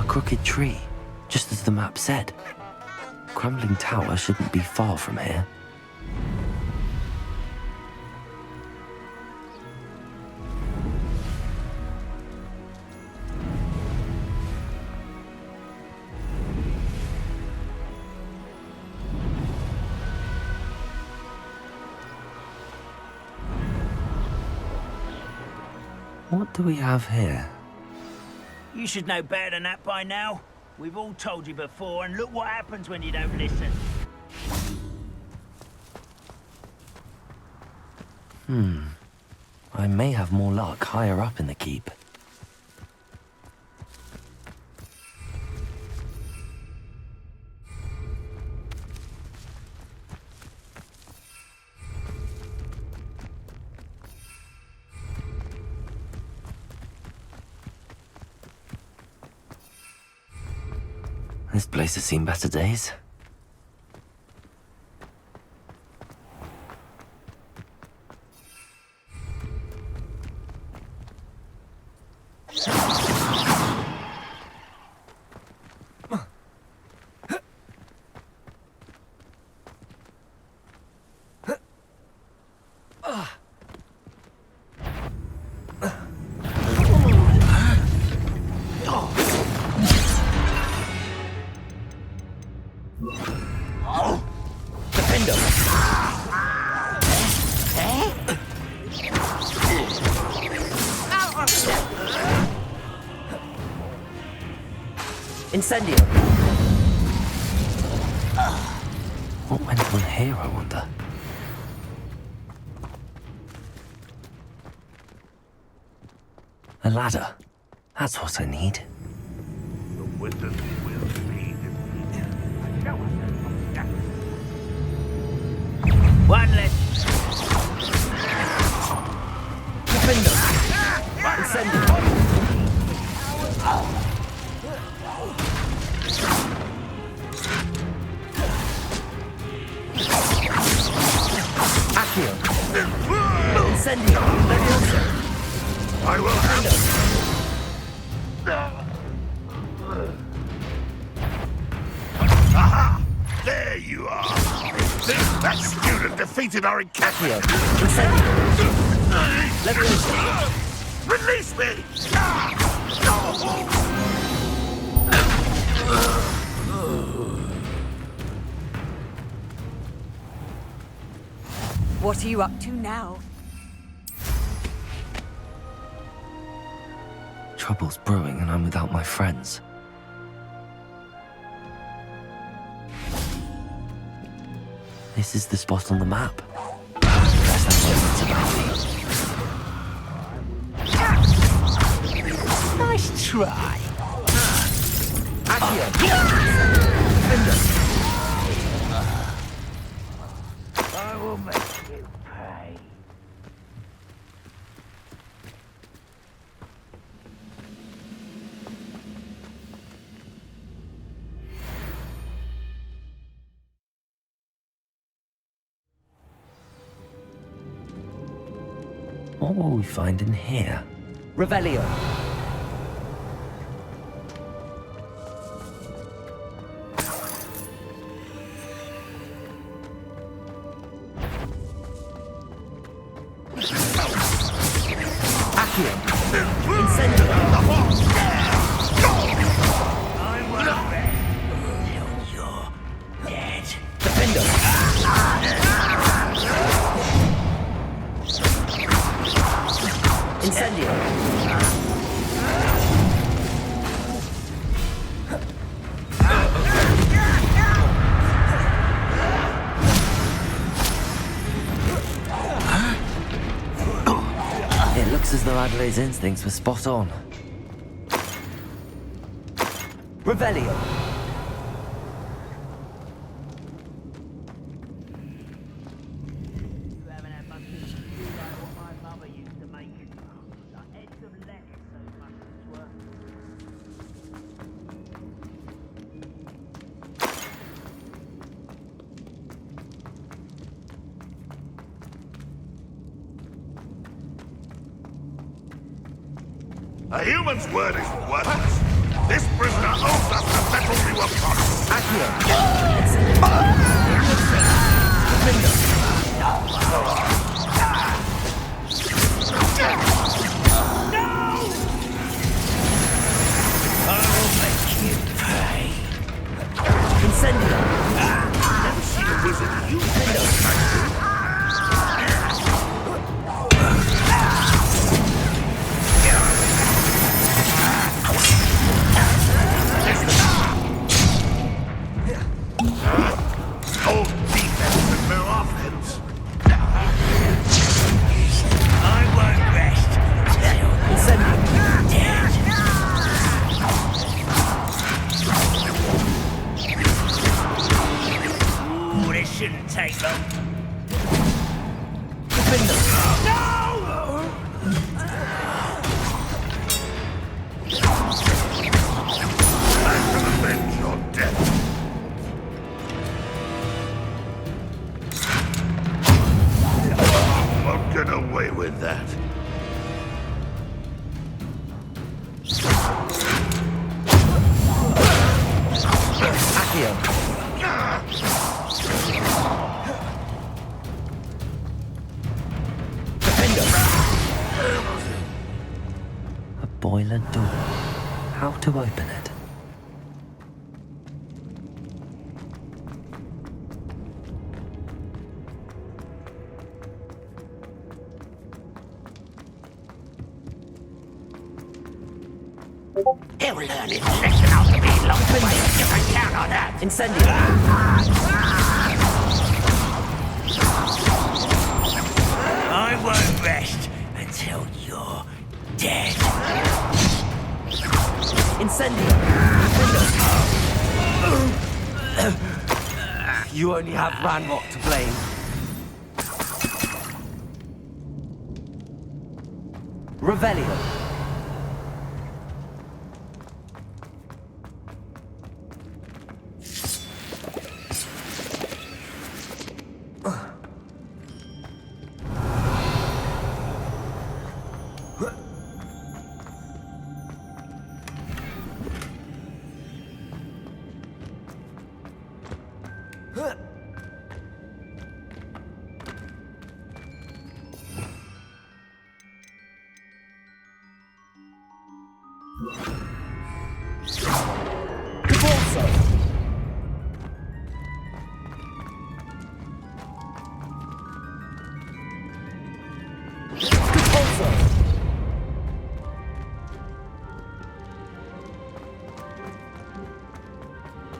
[SPEAKER 1] Crooked tree, just as the map said. Crumbling tower shouldn't be far from here. What do we have here?
[SPEAKER 6] You should know better than that by now. We've all told you before, and look what happens when you don't listen.
[SPEAKER 1] I may have more luck higher up in the keep. This place has seen better days. Incendio! What went on here, I wonder? A ladder. That's what I need.
[SPEAKER 20] The wizard will lead.
[SPEAKER 6] One less. Defender. Incendio. Accio. Incendio. Leviosa.
[SPEAKER 20] I will handle. Aha! There you are. That student defeated our encampment.
[SPEAKER 6] Incendio. Leviosa.
[SPEAKER 20] Release me!
[SPEAKER 4] What are you up to now?
[SPEAKER 1] Trouble's brewing and I'm without my friends. This is the spot on the map. Guess that's what it's about.
[SPEAKER 6] Nice try. I will make you pay.
[SPEAKER 1] What will we find in here?
[SPEAKER 6] Revelio.
[SPEAKER 1] Adelaide's instincts were spot on.
[SPEAKER 6] Revelio.
[SPEAKER 20] A human's word is worthless. This prisoner owes us the metal we were promised.
[SPEAKER 6] I will make you pay. Incendio.
[SPEAKER 20] Never seen a wizard use this.
[SPEAKER 6] This shouldn't take long.
[SPEAKER 20] Avenge your death. Won't get away with that.
[SPEAKER 1] A boiler door. How to open it?
[SPEAKER 6] He'll learn his lesson after being locked away if I count on that.
[SPEAKER 3] Incendio.
[SPEAKER 6] I won't rest until you're dead.
[SPEAKER 3] Incendio. You only have Ranrock to blame. Revelio.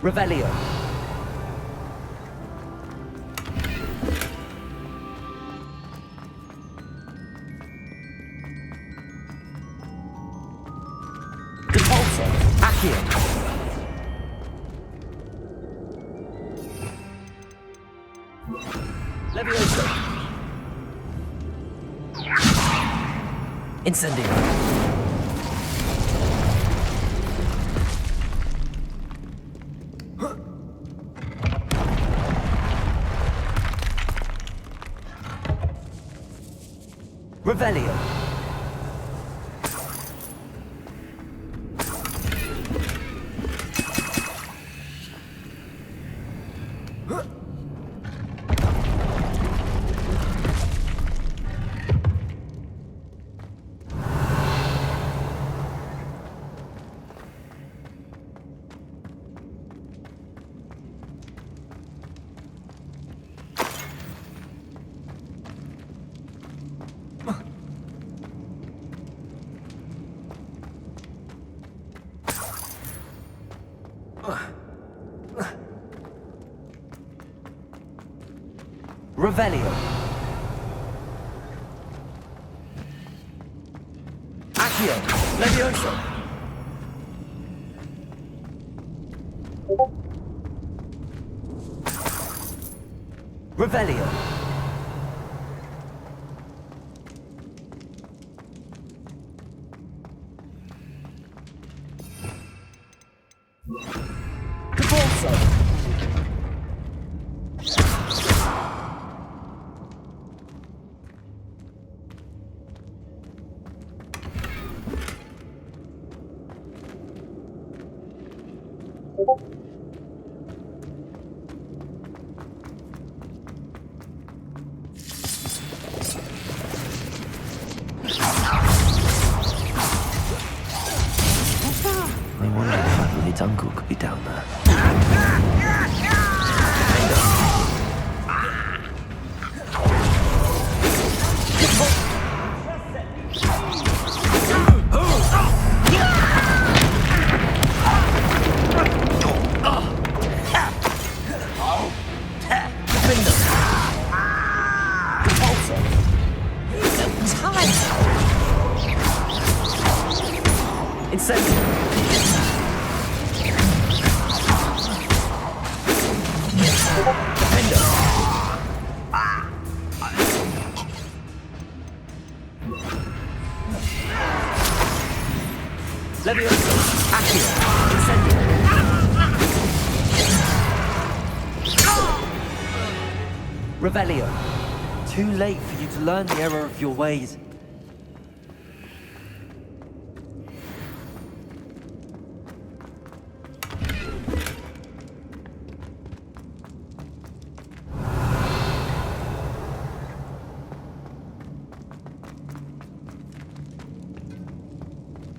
[SPEAKER 3] Revelio. Depulso. Accio. Levioso. Incendio. Revelio. Revelio. Accio. Levioso. Revelio. Depulso.
[SPEAKER 1] I wonder if Adelaide's uncle could be down there.
[SPEAKER 3] Defender.
[SPEAKER 1] Revelio. Too late for you to learn the error of your ways.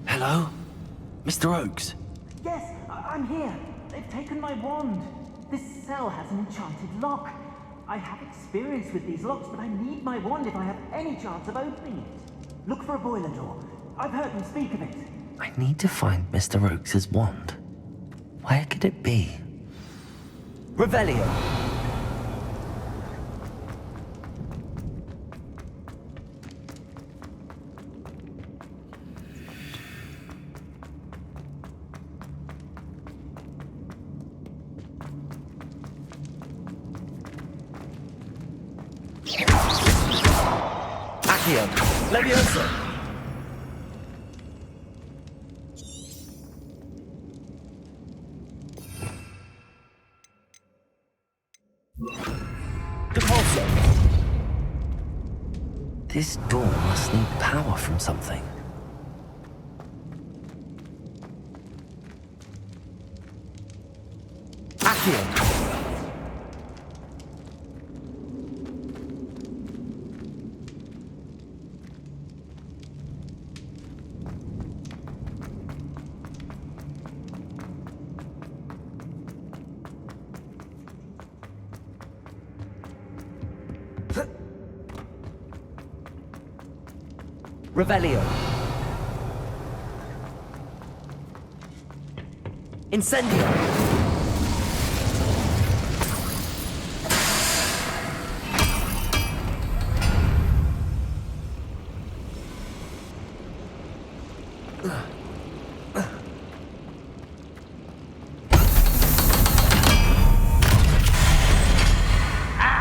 [SPEAKER 1] Hello? Mr. Oakes?
[SPEAKER 21] Yes, I'm here. They've taken my wand. This cell has an enchanted lock. I have experience with these locks, but I need my wand if I have any chance of opening it. Look for a boiler door. I've heard them speak of it.
[SPEAKER 1] I need to find Mr. Oakes' wand. Where could it be? Revelio! Accio! Leviosa! This door must need power from something. Accio! Revelio. Incendio.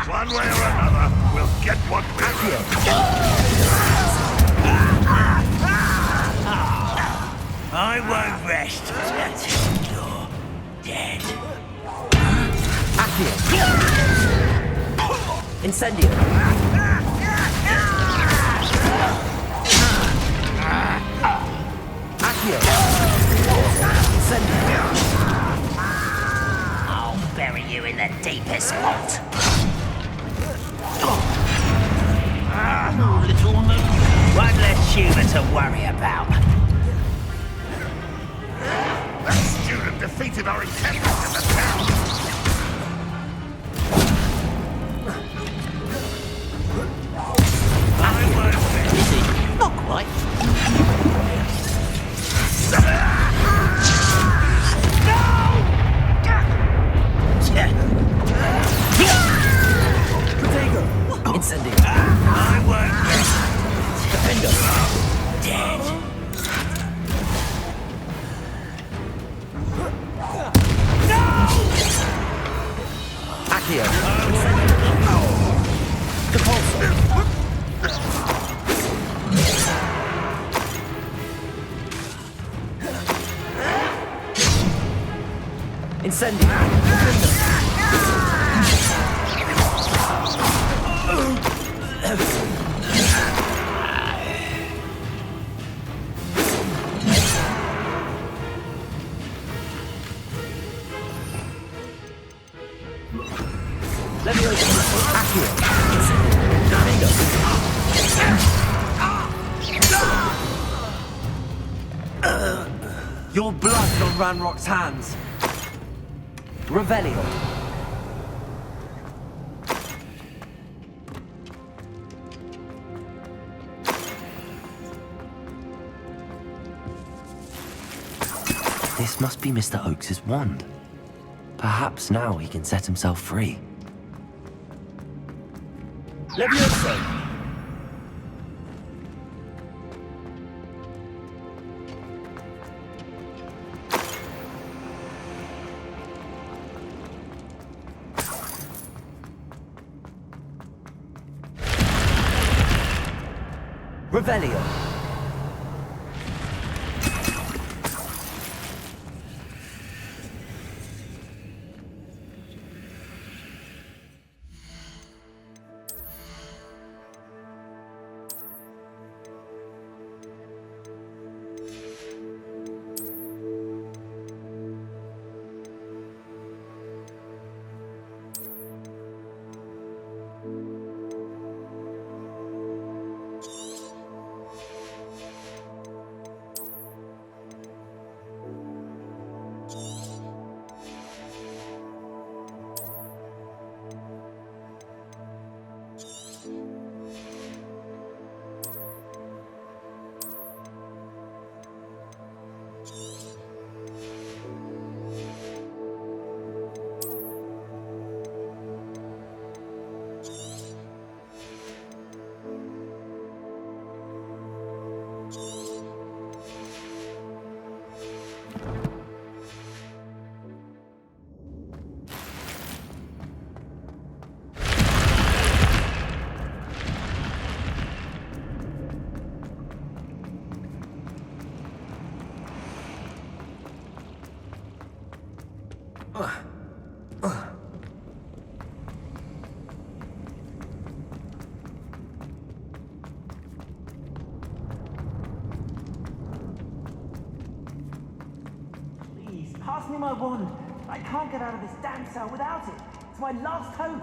[SPEAKER 20] One way or another, we'll get what we're
[SPEAKER 6] I won't rest until you're dead.
[SPEAKER 1] Accio. Incendio. Accio. Incendio.
[SPEAKER 6] I'll bury you in the deepest spot. Little moon. One less human to worry about.
[SPEAKER 20] That student defeated our intendants in the town.
[SPEAKER 1] Not quite. Caretaker. Incendio.
[SPEAKER 6] I won't rest.
[SPEAKER 1] Defender.
[SPEAKER 6] Dead.
[SPEAKER 1] Accio. Depulso. Incendio. Your blood on Ranrock's hands. Revelio. This must be Mr. Oakes' wand. Perhaps now he can set himself free. Leviosa! Revelio.
[SPEAKER 21] me my wand. I can't get out of this damn cell without it. It's my last hope.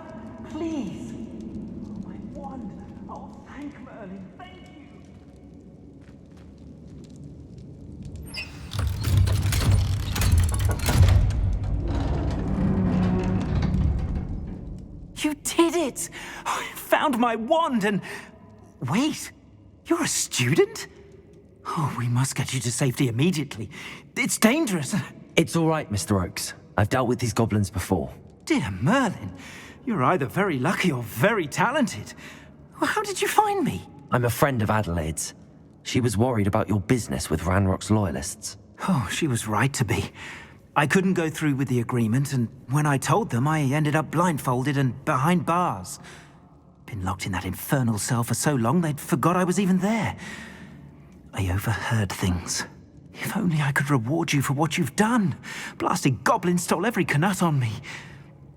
[SPEAKER 21] Please. Oh, my wand. Oh, thank Merlin. Thank you. You did it! I found my wand and... Wait, you're a student? Oh, we must get you to safety immediately. It's dangerous.
[SPEAKER 1] It's all right, Mr. Oakes. I've dealt with these goblins before.
[SPEAKER 21] Dear Merlin, you're either very lucky or very talented. How did you find me?
[SPEAKER 1] I'm a friend of Adelaide's. She was worried about your business with Ranrock's loyalists.
[SPEAKER 21] Oh, she was right to be. I couldn't go through with the agreement, and when I told them, I ended up blindfolded and behind bars. Been locked in that infernal cell for so long, they'd forgot I was even there. I overheard things. If only I could reward you for what you've done. Blasted goblin stole every Knut on me.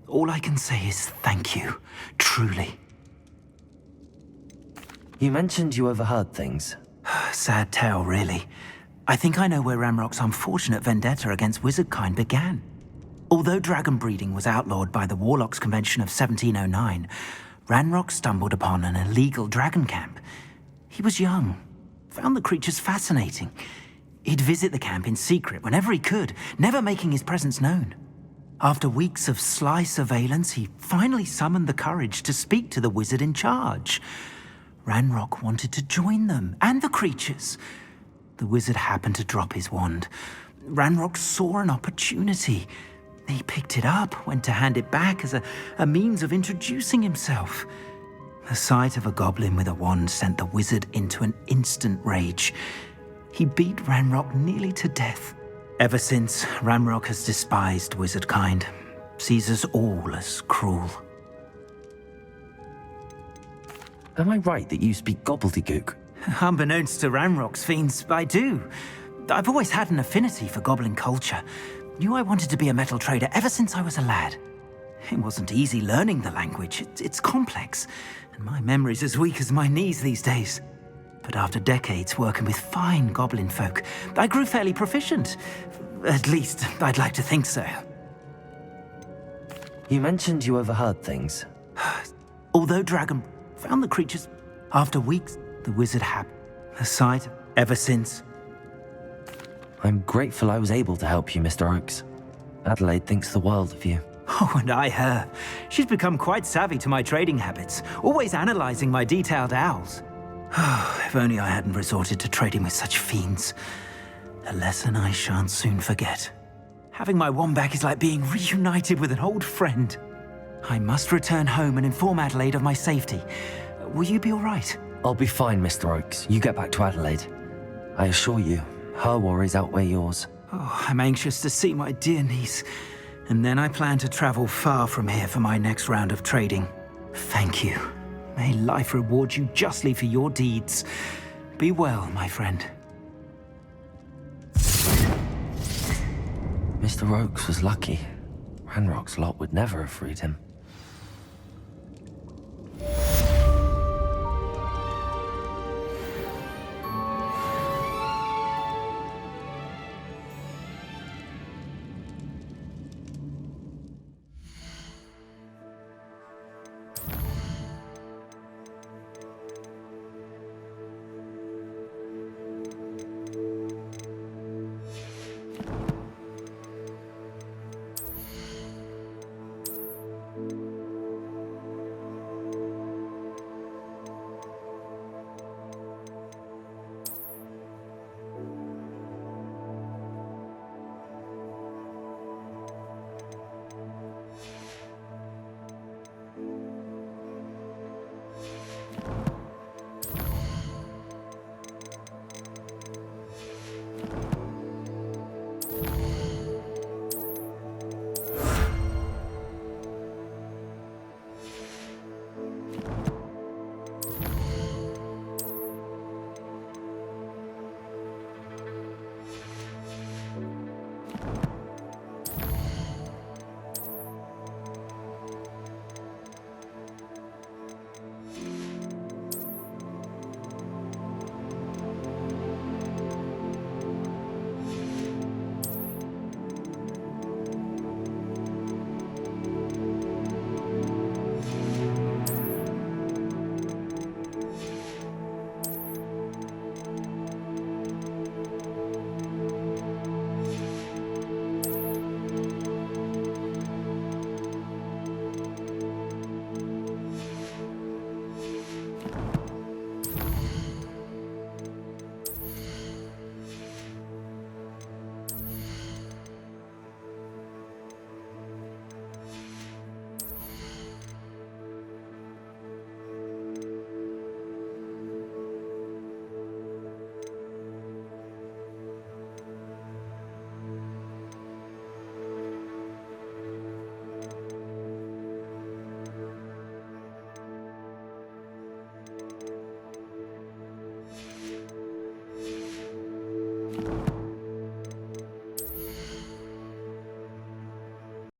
[SPEAKER 21] All I can say is thank you, truly.
[SPEAKER 1] You mentioned you overheard things.
[SPEAKER 21] Sad tale, really. I think I know where Ranrock's unfortunate vendetta against wizardkind began. Although dragon breeding was outlawed by the Warlocks Convention of 1709, Ranrock stumbled upon an illegal dragon camp. He was young, found the creatures fascinating. He'd visit the camp in secret whenever he could, never making his presence known. After weeks of sly surveillance, he finally summoned the courage to speak to the wizard in charge. Ranrock wanted to join them, and the creatures. The wizard happened to drop his wand. Ranrock saw an opportunity. He picked it up, went to hand it back as a means of introducing himself. The sight of a goblin with a wand sent the wizard into an instant rage. He beat Ranrock nearly to death. Ever since, Ranrock has despised wizardkind, sees us all as cruel.
[SPEAKER 1] Am I right that you speak gobbledygook?
[SPEAKER 21] Unbeknownst to Ranrock's fiends, I do. I've always had an affinity for goblin culture. Knew I wanted to be a metal trader ever since I was a lad. It wasn't easy learning the language. It's complex, and my memory's as weak as my knees these days. But after decades working with fine goblin folk, I grew fairly proficient. At least, I'd like to think so.
[SPEAKER 1] You mentioned you overheard things.
[SPEAKER 21] Although Dragon found the creatures, after weeks, the wizard had a sight ever since.
[SPEAKER 1] I'm grateful I was able to help you, Mr. Oakes. Adelaide thinks the world of you.
[SPEAKER 21] Oh, and I her. She's become quite savvy to my trading habits, always analyzing my detailed owls. If only I hadn't resorted to trading with such fiends. A lesson I shan't soon forget. Having my wand back is like being reunited with an old friend. I must return home and inform Adelaide of my safety. Will you be all right?
[SPEAKER 1] I'll be fine, Mr. Oakes. You get back to Adelaide. I assure you, her worries outweigh yours.
[SPEAKER 21] Oh, I'm anxious to see my dear niece. And then I plan to travel far from here for my next round of trading. Thank you. May life reward you justly for your deeds. Be well, my friend.
[SPEAKER 1] Mr. Oakes was lucky. Ranrock's lot would never have freed him.